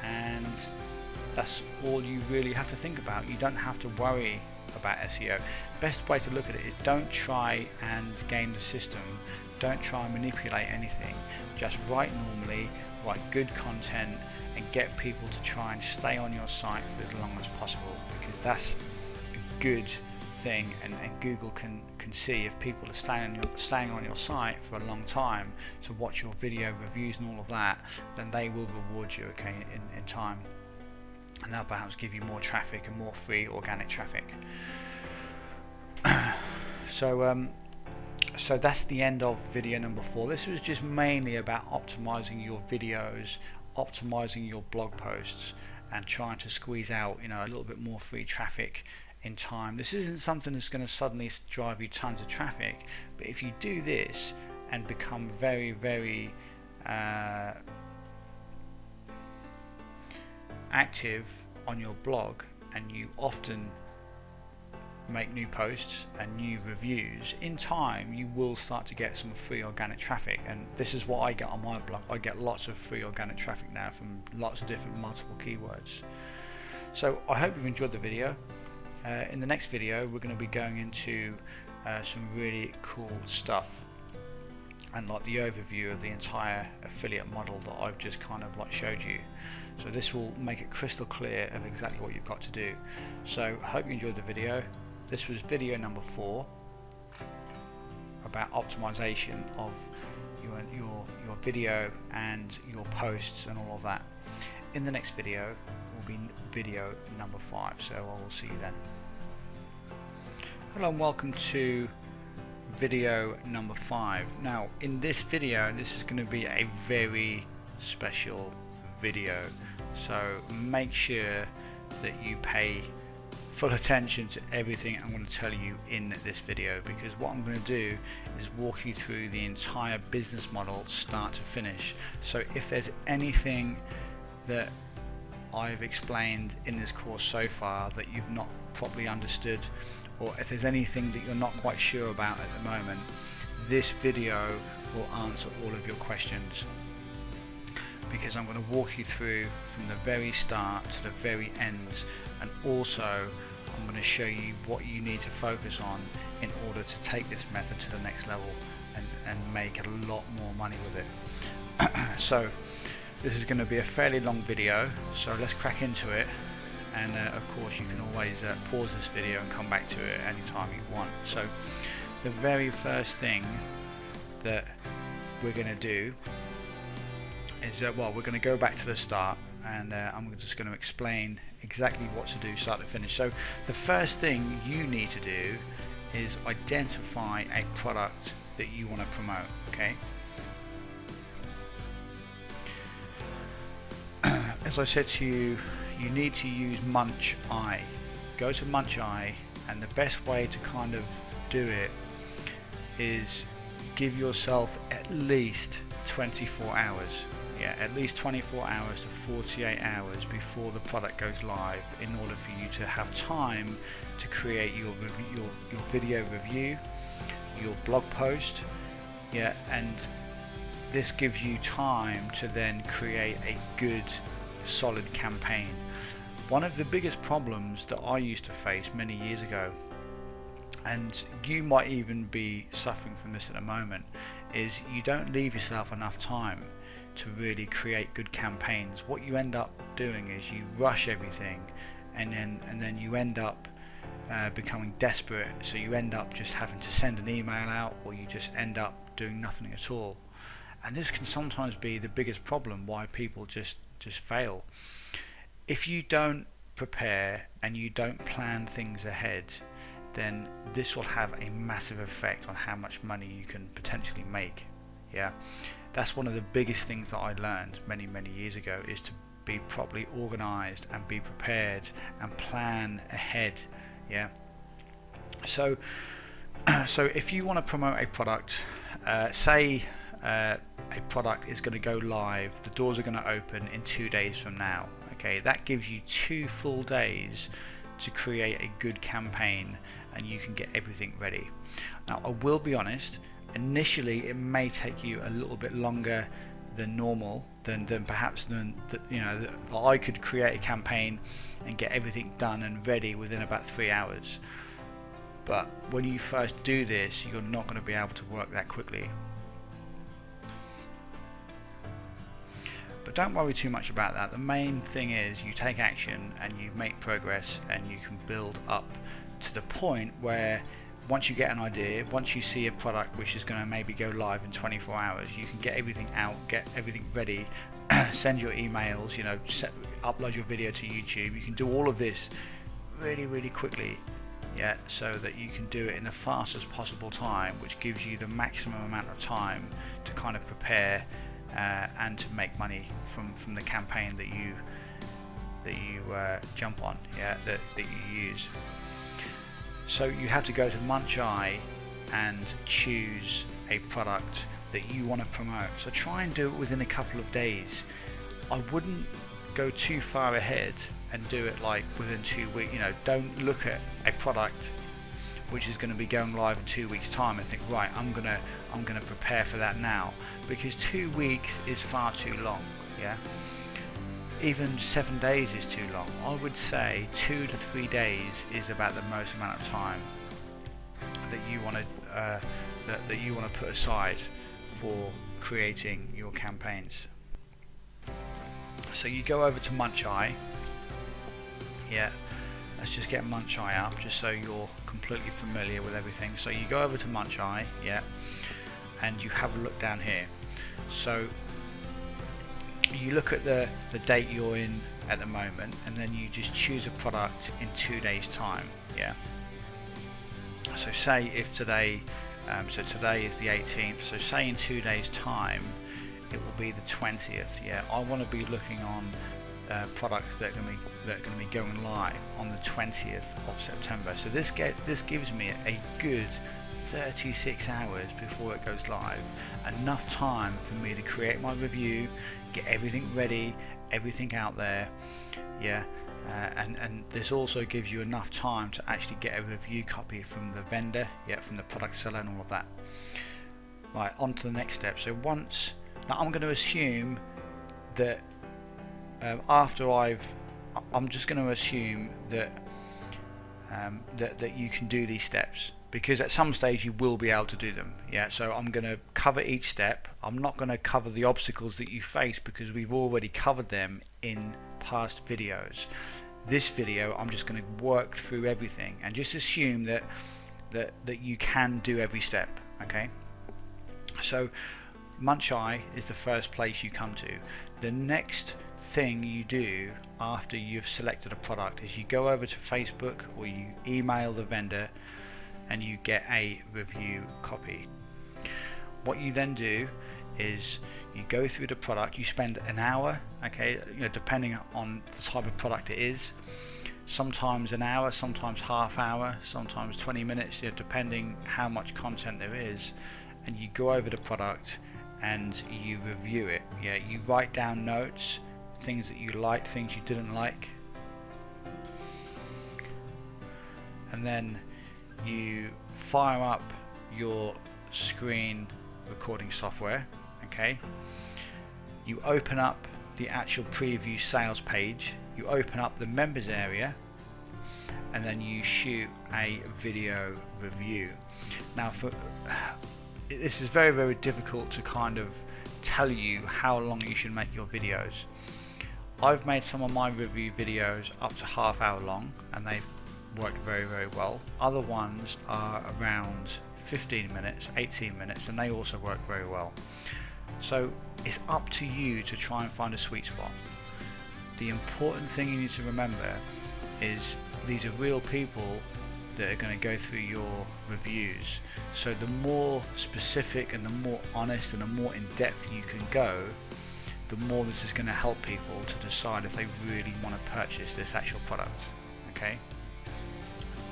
and that's all you really have to think about. You don't have to worry about SEO. Best way to look at it is don't try and game the system. Don't try and manipulate anything. Just write normally, write good content, and get people to try and stay on your site for as long as possible, because that's a good thing, and Google can see if people are staying on your site for a long time to watch your video reviews and all of that, then they will reward you, okay, in time, and they'll perhaps give you more traffic and more free organic traffic. So that's the end of video number 4. This was just mainly about optimizing your videos, optimizing your blog posts, and trying to squeeze out a little bit more free traffic in time. This isn't something that's going to suddenly drive you tons of traffic, but if you do this and become very active on your blog, and you often make new posts and new reviews, in time you will start to get some free organic traffic. And this is what I get on my blog. I get lots of free organic traffic now from lots of different multiple keywords. So I hope you've enjoyed the video. In the next video we're going to be going into some really cool stuff, and like the overview of the entire affiliate model that I've just kind of showed you. So this will make it crystal clear of exactly what you've got to do. So I hope you enjoyed the video. This was video number 4 about optimization of your video and your posts and all of that. In the next video will be video number 5, so I will see you then. Hello and welcome to video number 5. Now in this video, this is going to be a very special video, so make sure that you pay full attention to everything I'm going to tell you in this video, because what I'm going to do is walk you through the entire business model start to finish. So if there's anything that I've explained in this course so far that you've not properly understood, or if there's anything that you're not quite sure about at the moment, this video will answer all of your questions, because I'm going to walk you through from the very start to the very end, and also I'm going to show you what you need to focus on in order to take this method to the next level and make a lot more money with it. So this is going to be a fairly long video, so let's crack into it. And of course you can always pause this video and come back to it anytime you want. So the very first thing that we're going to do is well, we're going to go back to the start, and I'm just going to explain exactly what to do start to finish. So the first thing you need to do is identify a product that you want to promote. Okay, as I said to you, you need to use Munch Eye. Go to Munch Eye, and the best way to kind of do it is give yourself at least 24 hours. Yeah, at least 24 hours to 48 hours before the product goes live, in order for you to have time to create your video review, your blog post. Yeah, and this gives you time to then create a good solid campaign. One of the biggest problems that I used to face many years ago, and you might even be suffering from this at the moment, is you don't leave yourself enough time to really create good campaigns. What you end up doing is you rush everything, and then you end up becoming desperate, so you end up just having to send an email out, or you just end up doing nothing at all. And this can sometimes be the biggest problem why people just fail. If you don't prepare and you don't plan things ahead, then this will have a massive effect on how much money you can potentially make. Yeah, that's one of the biggest things that I learned many years ago, is to be properly organized and be prepared and plan ahead. Yeah, so if you want to promote a product, say a product is going to go live, the doors are going to open in 2 days from now. Okay, that gives you 2 full days to create a good campaign, and you can get everything ready. Now I will be honest, initially it may take you a little bit longer than normal, than I could create a campaign and get everything done and ready within about 3 hours. But when you first do this, you're not going to be able to work that quickly. But don't worry too much about that. The main thing is you take action and you make progress, and you can build up to the point where once you get an idea, once you see a product which is going to maybe go live in 24 hours, you can get everything out, get everything ready, send your emails, upload your video to YouTube. You can do all of this really quickly, yeah, so that you can do it in the fastest possible time, which gives you the maximum amount of time to kind of prepare and to make money from the campaign that you jump on, yeah, that you use. So you have to go to Munch Eye and choose a product that you want to promote. So try and do it within a couple of days. I wouldn't go too far ahead and do it like within 2 weeks. Don't look at a product which is going to be going live in 2 weeks time and think, right, I'm gonna prepare for that now, because 2 weeks is far too long. Yeah, even 7 days is too long. I would say 2 to 3 days is about the most amount of time that you want to put aside for creating your campaigns. So you go over to Munch Eye. Yeah, let's just get Munch Eye up just so you're completely familiar with everything. So you go over to Munch Eye, yeah, and you have a look down here. So you look at the date you're in at the moment, and then you just choose a product in 2 days time. Yeah, so say if today so today is the 18th, so say in 2 days time it will be the 20th. Yeah, I want to be looking on products that are going to be going live on the 20th of September. So this gives me a good 36 hours before it goes live, enough time for me to create my review, get everything ready, everything out there. Yeah, and this also gives you enough time to actually get a review copy from the vendor, yeah, from the product seller and all of that. Right, on to the next step. So once, now I'm going to assume that I'm just going to assume that that you can do these steps, because at some stage you will be able to do them. Yeah, so I'm going to cover each step. I'm not going to cover the obstacles that you face because we've already covered them in past videos. This video I'm just going to work through everything and just assume that you can do every step. Okay, so Munch Eye is the first place you come to. The next thing you do after you've selected a product is you go over to Facebook or you email the vendor and you get a review copy. What you then do is you go through the product. You spend an hour, okay, depending on the type of product it is. Sometimes an hour, sometimes half hour, sometimes 20 minutes, depending how much content there is. And you go over the product and you review it. Yeah, you write down notes, things that you liked, things you didn't like, and then you fire up your screen recording software. Okay, you open up the actual preview sales page, you open up the members area, and then you shoot a video review. Now this is very, very difficult to kind of tell you how long you should make your videos. I've made some of my review videos up to half hour long and they've worked very, very well. Other ones are around 15 minutes, 18 minutes, and they also work very well. So it's up to you to try and find a sweet spot. The important thing you need to remember is these are real people that are going to go through your reviews. So the more specific and the more honest and the more in depth you can go, the more this is going to help people to decide if they really want to purchase this actual product. Okay?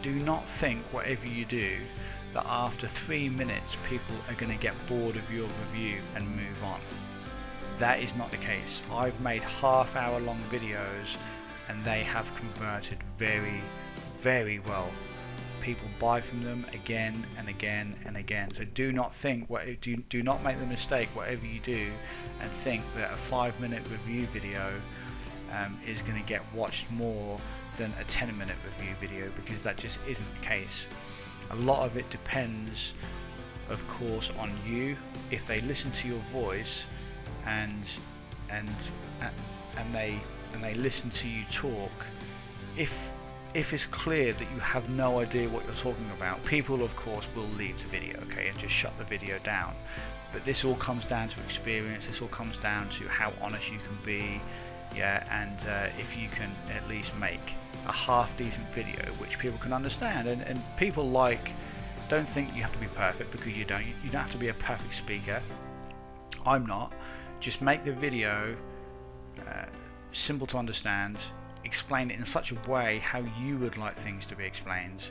Do not think whatever you do that after 3 minutes people are going to get bored of your review and move on. That is not the case. I've made half hour long videos and they have converted very, very well. People buy from them again and again and again. So do not think, do not make the mistake whatever you do and think that a 5-minute review video is going to get watched more than a 10-minute review video, because that just isn't the case. A lot of it depends, of course, on you. If they listen to your voice and they listen to you talk, if it's clear that you have no idea what you're talking about, people of course will leave the video, okay, and just shut the video down. But this all comes down to experience. This all comes down to how honest you can be, yeah, and if you can at least make a half decent video which people can understand. And people don't think you have to be perfect, because you don't. You don't have to be a perfect speaker. I'm not. Just make the video simple to understand, explain it in such a way how you would like things to be explained,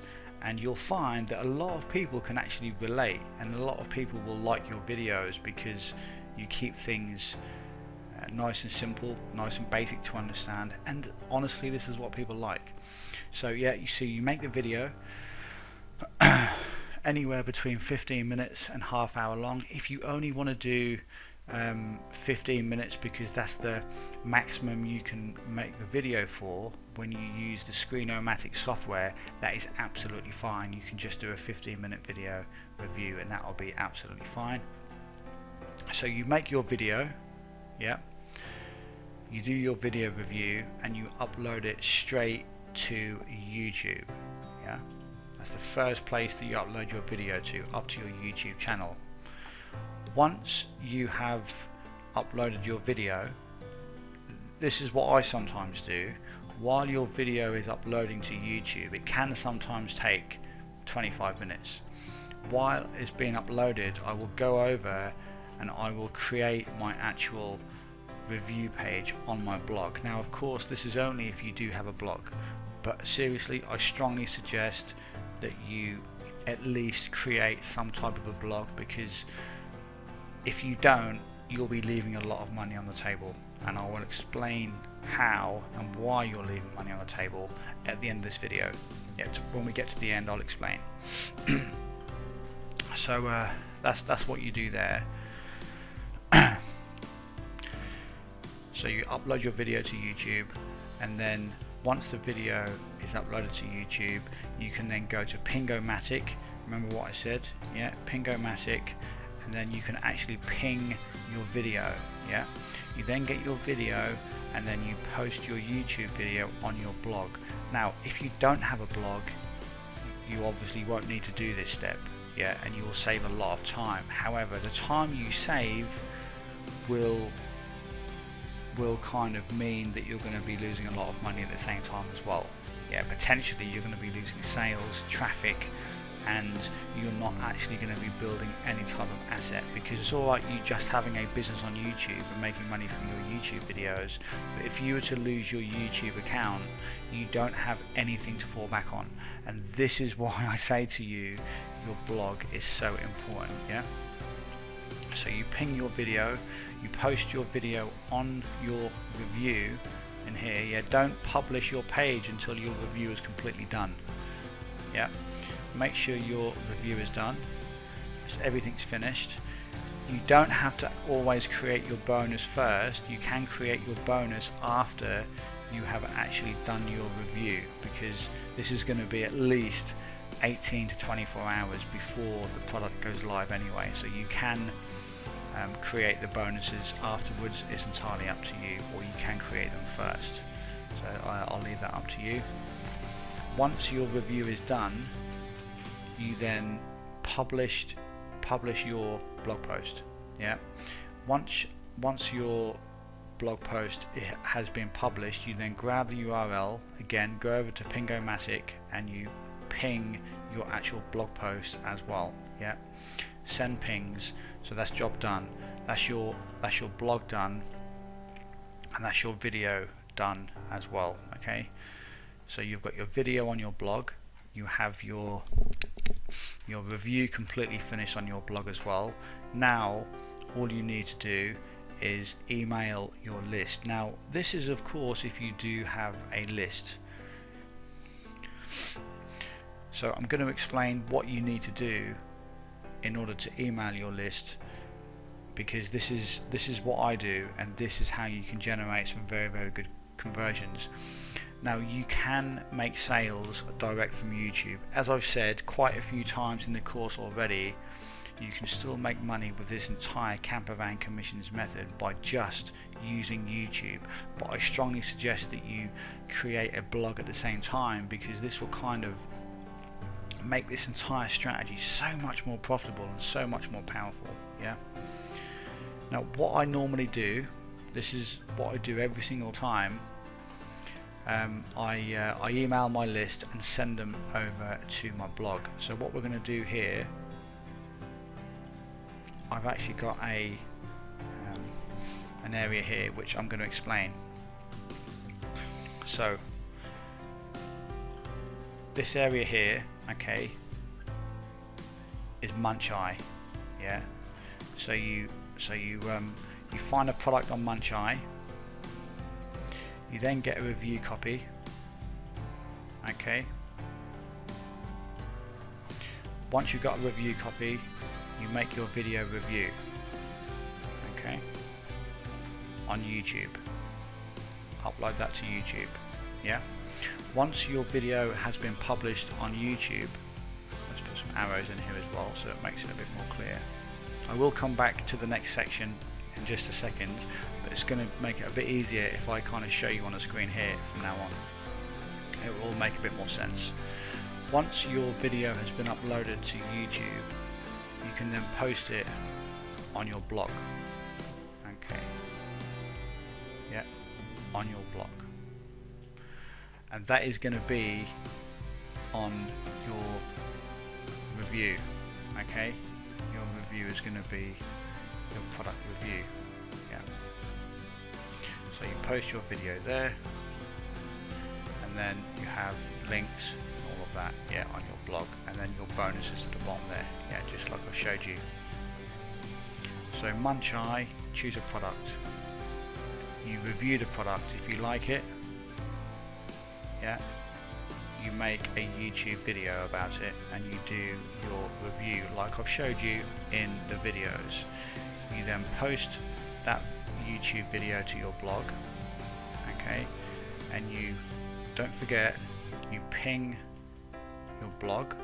and you'll find that a lot of people can actually relate, and a lot of people will like your videos because you keep things nice and simple, nice and basic to understand, and honestly this is what people like. So yeah, you see, you make the video anywhere between 15 minutes and half hour long. If you only want to do 15 minutes because that's the maximum you can make the video for when you use the Screen-O-Matic software, that is absolutely fine. You can just do a 15-minute video review and that will be absolutely fine. So you make your video, yeah, you do your video review and you upload it straight to YouTube. Yeah, that's the first place that you upload your video to, up to your YouTube channel. Once you have uploaded your video, this is what I sometimes do. While your video is uploading to YouTube, it can sometimes take 25 minutes. While it's being uploaded, I will go over and I will create my actual review page on my blog. Now of course this is only if you do have a blog, but seriously I strongly suggest that you at least create some type of a blog, because if you don't, you'll be leaving a lot of money on the table, and I will explain how and why you're leaving money on the table at the end of this video. Yeah, when we get to the end I'll explain. So that's what you do there. So you upload your video to YouTube, and then once the video is uploaded to YouTube, you can then go to Pingomatic. Remember what I said? Yeah, Pingomatic, and then you can actually ping your video. Yeah, you then get your video, and then you post your YouTube video on your blog. Now, if you don't have a blog, you obviously won't need to do this step. Yeah, and you will save a lot of time. However, the time you save will kind of mean that you're going to be losing a lot of money at the same time as well. Yeah, potentially you're going to be losing sales, traffic, and you're not actually going to be building any type of asset, because it's alright you just having a business on YouTube and making money from your YouTube videos, but if you were to lose your YouTube account, you don't have anything to fall back on. And this is why I say to you, your blog is so important. Yeah, so you ping your video, you post your video on your review in here. Yeah, don't publish your page until your review is completely done. Yeah, make sure your review is done, so everything's finished. You don't have to always create your bonus first. You can create your bonus after you have actually done your review, because this is going to be at least 18 to 24 hours before the product goes live anyway, so you can create the bonuses afterwards. It's entirely up to you, or you can create them first, so I'll leave that up to you. Once your review is done, you then publish your blog post. Yeah, once your blog post has been published, you then grab the URL again, go over to Pingomatic, and you ping your actual blog post as well. Yeah, send pings. So that's job done. That's your blog done, and that's your video done as well. Okay, so you've got your video on your blog, you have your review completely finished on your blog as well. Now all you need to do is email your list. Now this is of course if you do have a list. So I'm going to explain what you need to do in order to email your list, because this is what I do, and this is how you can generate some very, very good conversions. Now you can make sales direct from YouTube. As I've said quite a few times in the course already, you can still make money with this entire campervan commissions method by just using YouTube, but I strongly suggest that you create a blog at the same time, because this will kind of make this entire strategy so much more profitable and so much more powerful. Yeah. Now what I normally do, this is what I do every single time, I email my list and send them over to my blog. So what we're going to do here, I've actually got an area here which I'm going to explain. So this area here, okay, is Munch Eye. Yeah, so you find a product on Munch Eye, you then get a review copy. Okay, once you've got a review copy, you make your video review, okay, on YouTube, upload that to YouTube. Yeah, once your video has been published on YouTube, let's put some arrows in here as well so it makes it a bit more clear. I will come back to the next section in just a second, but it's going to make it a bit easier if I kind of show you on the screen here from now on. It will all make a bit more sense. Once your video has been uploaded to YouTube, you can then post it on your blog. Okay, yeah, on your blog, and that is going to be on your review. Okay, your review is going to be your product review. Yeah, so you post your video there, and then you have links, all of that, yeah, on your blog, and then your bonuses at the bottom there, yeah, just like I showed you. So Munch Eye, choose a product, you review the product if you like it, yeah, you make a YouTube video about it and you do your review like I've showed you in the videos. You then post that YouTube video to your blog, okay, and you don't forget, you ping your blog,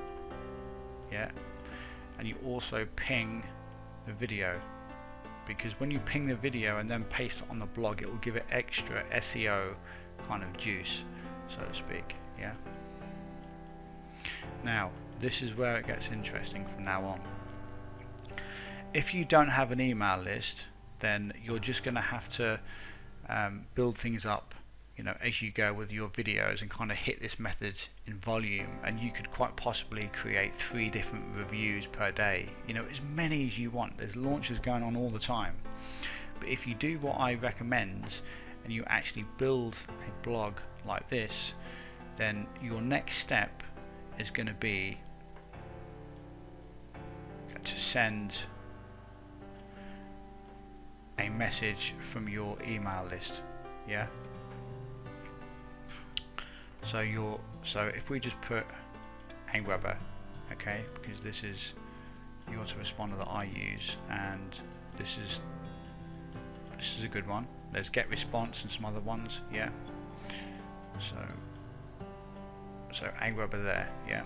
yeah, and you also ping the video, because when you ping the video and then paste it on the blog, it will give it extra SEO kind of juice, so to speak. Yeah. Now this is where it gets interesting from now on. If you don't have an email list, then you're just going to have to build things up, you know, as you go with your videos and kind of hit this method in volume, and you could quite possibly create 3 different reviews per day, you know, as many as you want. There's launches going on all the time. But if you do what I recommend and you actually build a blog like this, then your next step is going to be to send a message from your email list. Yeah. So if we just put Aweber, okay, because this is the autoresponder that I use, and this is a good one. There's get response and some other ones, yeah. So Aweber there, yeah.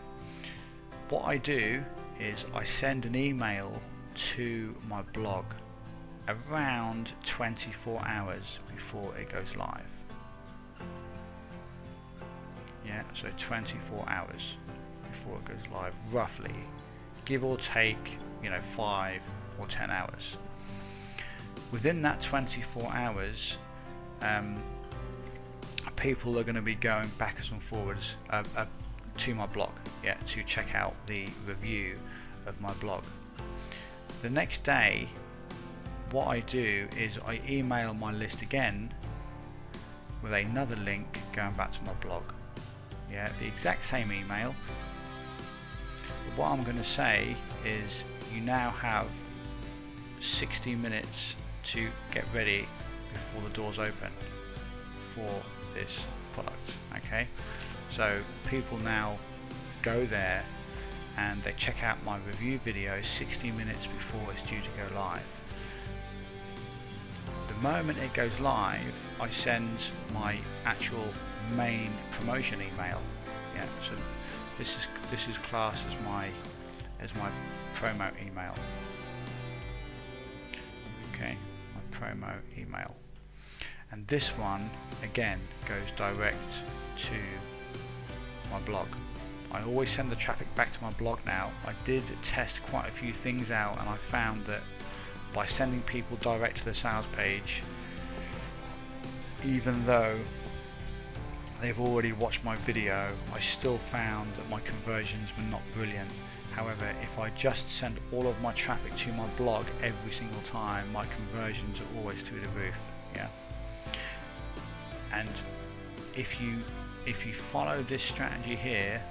What I do is I send an email to my blog around 24 hours before it goes live. Yeah, so 24 hours before it goes live, roughly, give or take, you know, 5 or 10 hours. Within that 24 hours, people are going to be going backwards and forwards to my blog, yeah, to check out the review of my blog. The next day, what I do is I email my list again with another link going back to my blog. Yeah, the exact same email. But what I'm going to say is you now have 60 minutes to get ready before the doors open for this product. Okay, so people now go there and they check out my review video 60 minutes before it's due to go live. The moment it goes live, I send my actual main promotion email. Yeah, so this is classed as my promo email. Okay, my promo email. And this one again goes direct to my blog. I always send the traffic back to my blog now. I did test quite a few things out, and I found that by sending people direct to the sales page, even though they've already watched my video, I still found that my conversions were not brilliant. However, if I just send all of my traffic to my blog every single time, my conversions are always through the roof. Yeah. And if you follow this strategy here,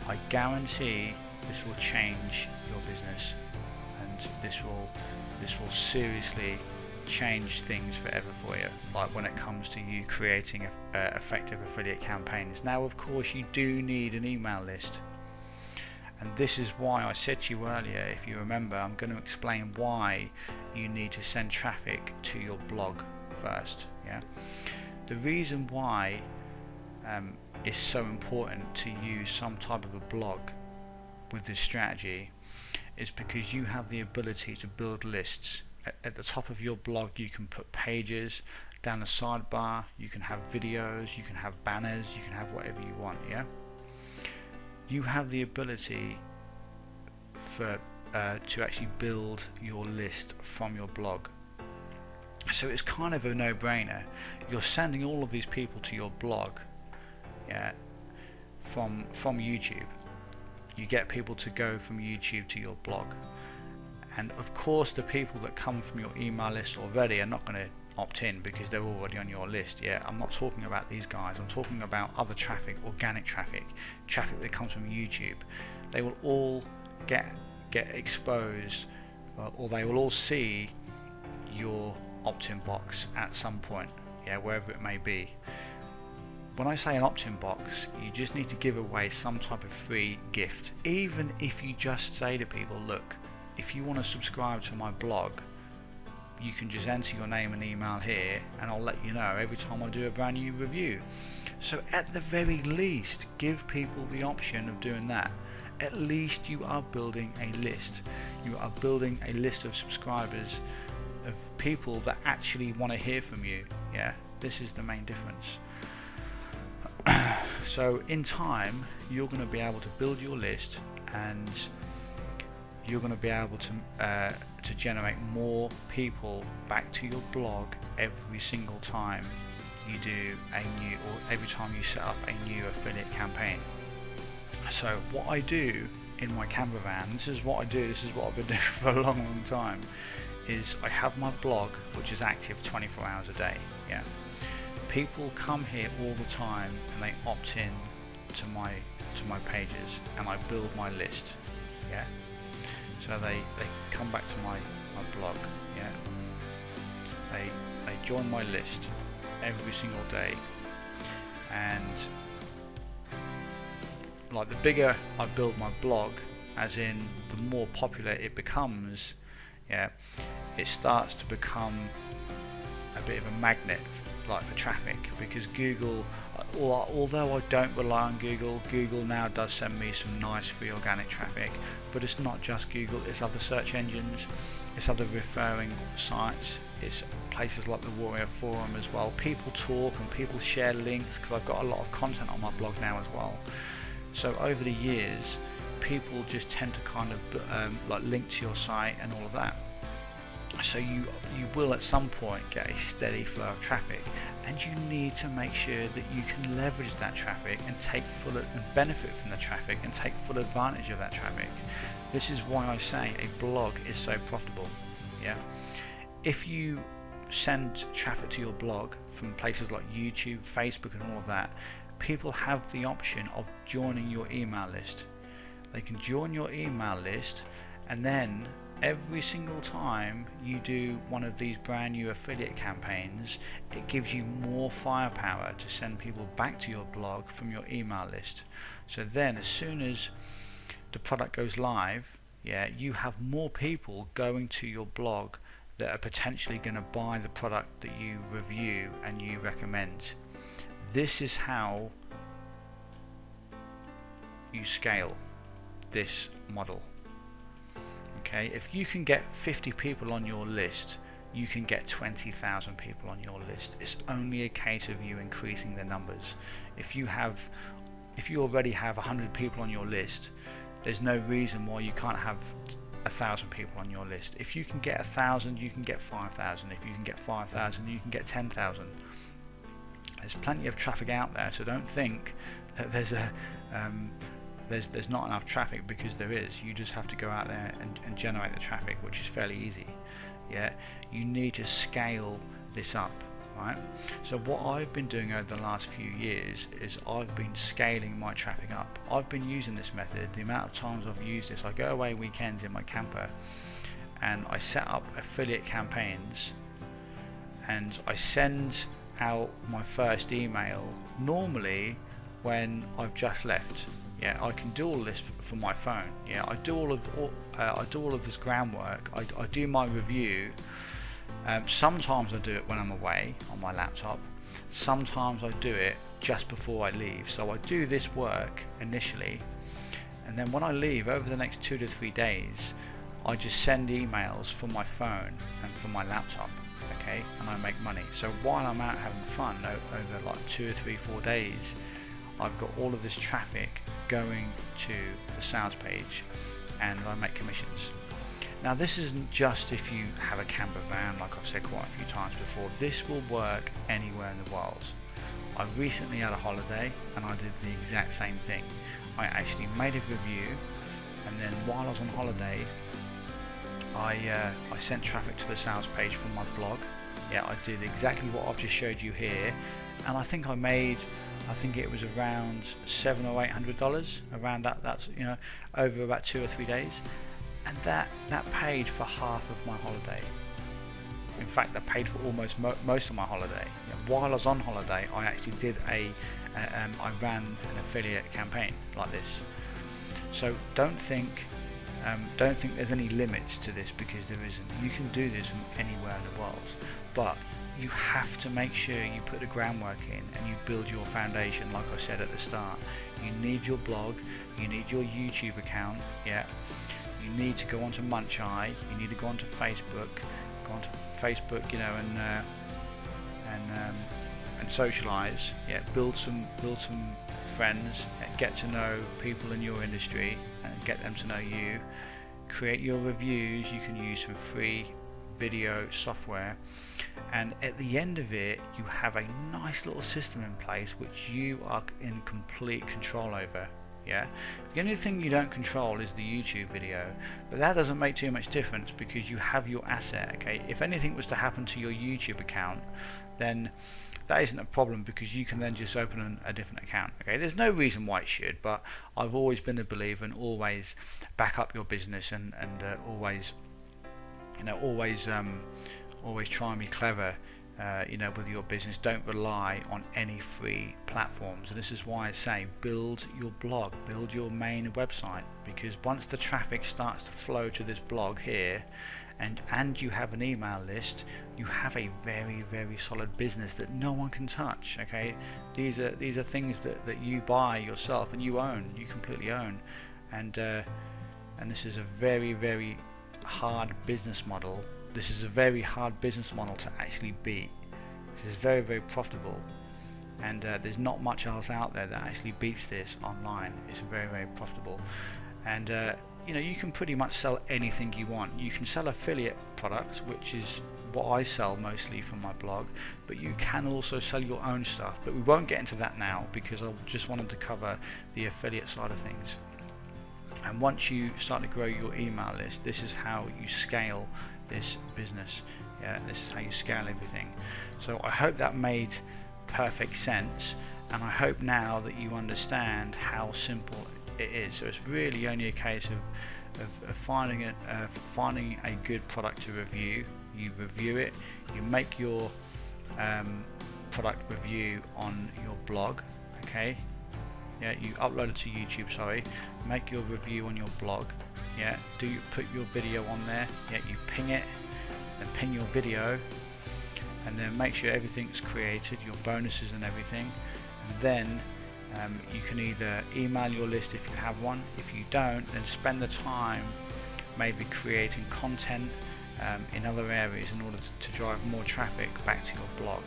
I guarantee this will change your business, and this will seriously change things forever for you, like when it comes to you creating effective affiliate campaigns. Now of course you do need an email list, and this is why I said to you earlier, if you remember, I'm going to explain why you need to send traffic to your blog first. Yeah, the reason why it's so important to use some type of a blog with this strategy is because you have the ability to build lists. At the top of your blog you can put pages, down the sidebar you can have videos, you can have banners, you can have whatever you want. Yeah, you have the ability for to actually build your list from your blog. So it's kind of a no-brainer. You're sending all of these people to your blog, yeah, from YouTube. You get people to go from YouTube to your blog, and of course the people that come from your email list already are not going to opt in because they're already on your list. Yeah, I'm not talking about these guys. I'm talking about other traffic, organic traffic that comes from YouTube. They will all get exposed, or they will all see your opt-in box at some point, yeah, wherever it may be. when I say an opt-in box, you just need to give away some type of free gift. Even if you just say to people, look, if you want to subscribe to my blog, you can just enter your name and email here, and I'll let you know every time I do a brand new review. So at the very least, give people the option of doing that. At least you are building a list. You are building a list of subscribers, of people that actually want to hear from you. Yeah, this is the main difference. So in time, you're going to be able to build your list, and you're going to be able to generate more people back to your blog every single time you do a new, or every time you set up a new affiliate campaign. So what I do in my camper van, this is what I've been doing for a long time, is I have my blog which is active 24 hours a day. Yeah, people come here all the time and they opt in to my pages, and I build my list. Yeah, so they come back to my blog. Yeah, they join my list every single day, and like the bigger I build my blog, as in the more popular it becomes, yeah, it starts to become a bit of a magnet for traffic, because Google, although I don't rely on Google now does send me some nice free organic traffic, but it's not just Google, it's other search engines, it's other referring sites, it's places like the Warrior Forum as well. People talk and people share links, because I've got a lot of content on my blog now as well. So over the years, people just tend to kind of link to your site and all of that. So you will at some point get a steady flow of traffic, and you need to make sure that you can leverage that traffic and take full and benefit from the traffic and take full advantage of that traffic. This is why I say a blog is so profitable. Yeah, if you send traffic to your blog from places like YouTube, Facebook and all of that, people have the option of joining your email list. They can join your email list, and then every single time you do one of these brand new affiliate campaigns, it gives you more firepower to send people back to your blog from your email list. So then as soon as the product goes live, yeah, you have more people going to your blog that are potentially going to buy the product that you review and you recommend. This is how you scale this model. Okay, if you can get 50 people on your list, you can get 20,000 people on your list. It's only a case of you increasing the numbers. If you already have 100 people on your list, there's no reason why you can't have 1,000 people on your list. If you can get 1,000, you can get 5,000. If you can get 5,000, you can get 10,000. There's plenty of traffic out there, so don't think that there's not enough traffic, because there is. You just have to go out there and generate the traffic, which is fairly easy. Yeah, you need to scale this up, right? So what I've been doing over the last few years is I've been scaling my traffic up. I've been using this method. The amount of times I've used this, I go away weekends in my camper and I set up affiliate campaigns, and I send out my first email normally when I've just left. Yeah, I can do all this from my phone. Yeah, I do all of this groundwork. I do my review. Sometimes I do it when I'm away on my laptop. Sometimes I do it just before I leave. So I do this work initially, and then when I leave, over the next 2 to 3 days, I just send emails from my phone and from my laptop. Okay, and I make money. So while I'm out having fun over like 2 or 3, 4 days, I've got all of this traffic going to the sales page, and I make commissions. Now this isn't just if you have a camper van, like I've said quite a few times before. This will work anywhere in the world. I recently had a holiday and I did the exact same thing. I actually made a review, and then while I was on holiday, I sent traffic to the sales page from my blog. Yeah, I did exactly what I've just showed you here, and I think it was around $700 or $800, around that. That's, you know, over about 2 or 3 days, and that paid for half of my holiday. In fact, that paid for almost most of my holiday. You know, while I was on holiday, I actually did an I ran an affiliate campaign like this. So don't think there's any limits to this, because there isn't. You can do this from anywhere in the world, but you have to make sure you put the groundwork in and you build your foundation. Like I said at the start, you need your blog, you need your YouTube account, yeah. You need to go onto Muncheye, you need to go onto Facebook, you know, and socialize, yeah. Build some friends, get to know people in your industry and get them to know you. Create your reviews. You can use some free video software, and at the end of it you have a nice little system in place which you are in complete control over. Yeah, the only thing you don't control is the YouTube video, but that doesn't make too much difference because you have your asset. Okay, if anything was to happen to your YouTube account, then that isn't a problem, because you can then just open a different account. Okay, there's no reason why it should, but I've always been a believer in always back up your business and always, you know, always try and be clever, you know, with your business. Don't rely on any free platforms. And this is why I say build your blog, build your main website, because once the traffic starts to flow to this blog here, and you have an email list, you have a very, very solid business that no one can touch. Okay, these are things that you buy yourself and you own, you completely own, and this is a very, very hard business model. This is a very hard business model to actually beat. This is very, very profitable, and there's not much else out there that actually beats this online. It's very, very profitable, and you know, you can pretty much sell anything you want. You can sell affiliate products, which is what I sell mostly from my blog, but you can also sell your own stuff, but we won't get into that now because I just wanted to cover the affiliate side of things. And once you start to grow your email list, this is how you scale this business. Yeah, this is how you scale everything. So I hope that made perfect sense, and I hope now that you understand how simple it is. So it's really only a case of finding a good product to review. You review it, you make your product review on your blog, okay? Yeah, you upload it to YouTube, sorry. Make your review on your blog. Yeah, you put your video on there? Yeah, you ping it, then ping your video, and then make sure everything's created, your bonuses and everything, and then you can either email your list if you have one. If you don't, then spend the time maybe creating content in other areas in order to drive more traffic back to your blog.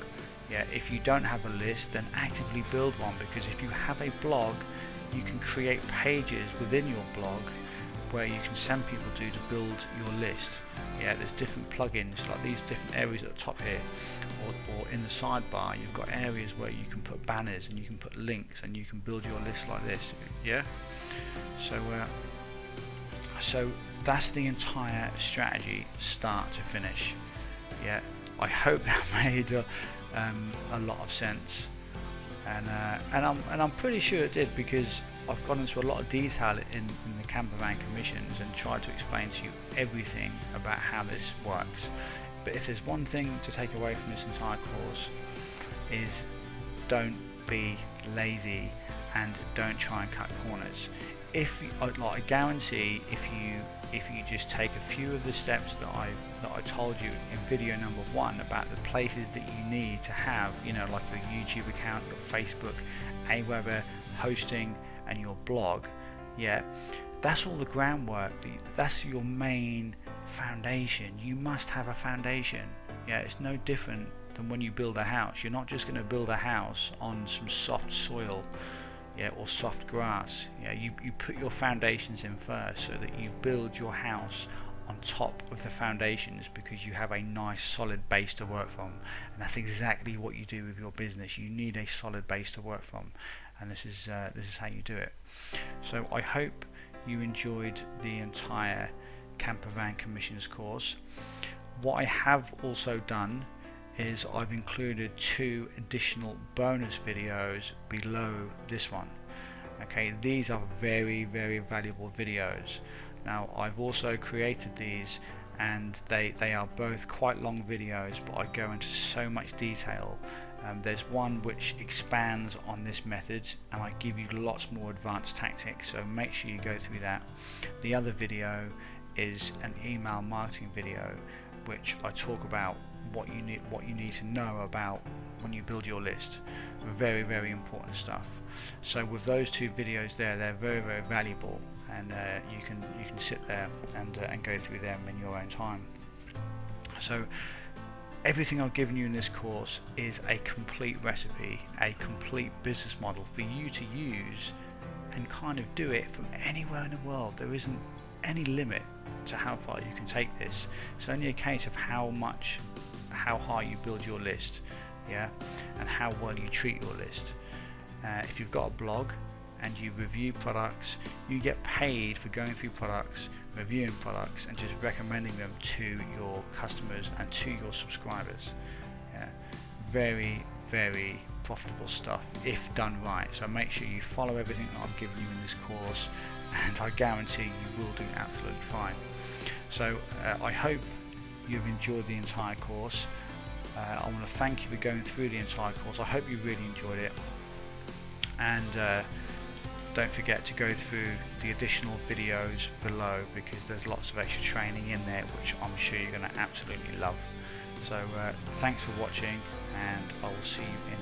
Yeah, if you don't have a list, then actively build one, because if you have a blog, you can create pages within your blog where you can send people to build your list. Yeah, there's different plugins, like these different areas at the top here, or in the sidebar you've got areas where you can put banners and you can put links and you can build your list like this. Yeah, so that's the entire strategy, start to finish. Yeah, I hope that made a lot of sense, and I'm pretty sure it did, because I've gone into a lot of detail in the campervan commissions and tried to explain to you everything about how this works. But if there's one thing to take away from this entire course, is don't be lazy and don't try and cut corners. I guarantee if you just take a few of the steps that I told you in video number 1 about the places that you need to have, you know, like your YouTube account, your Facebook, Aweber, hosting, and your blog, yeah, that's all the groundwork. That's your main foundation. You must have a foundation. Yeah, it's no different than when you build a house. You're not just going to build a house on some soft soil, yeah, or soft grass. Yeah, you put your foundations in first, so that you build your house on top of the foundations, because you have a nice solid base to work from. And that's exactly what you do with your business. You need a solid base to work from, and this is how you do it. So I hope you enjoyed the entire campervan commissions course. What I have also done is I've included 2 additional bonus videos below this one. Okay, these are very, very valuable videos. Now I've also created these, and they are both quite long videos, but I go into so much detail There's one which expands on this method, and I give you lots more advanced tactics, so make sure you go through that. The other video is an email marketing video which I talk about what you need to know about when you build your list. Very, very important stuff. So with those two videos there, they're very, very valuable, and you can sit there and go through them in your own time. So everything I've given you in this course is a complete recipe, a complete business model for you to use and kind of do it from anywhere in the world. There isn't any limit to how far you can take this. It's only a case of how high you build your list, yeah, and how well you treat your list. If you've got a blog and you review products, you get paid for going through products, reviewing products, and just recommending them to your customers and to your subscribers. Yeah. Very, very profitable stuff if done right. So make sure you follow everything that I've given you in this course, and I guarantee you will do absolutely fine. So I hope you've enjoyed the entire course. I want to thank you for going through the entire course. I hope you really enjoyed it, and don't forget to go through the additional videos below, because there's lots of extra training in there which I'm sure you're going to absolutely love. So thanks for watching, and I will see you in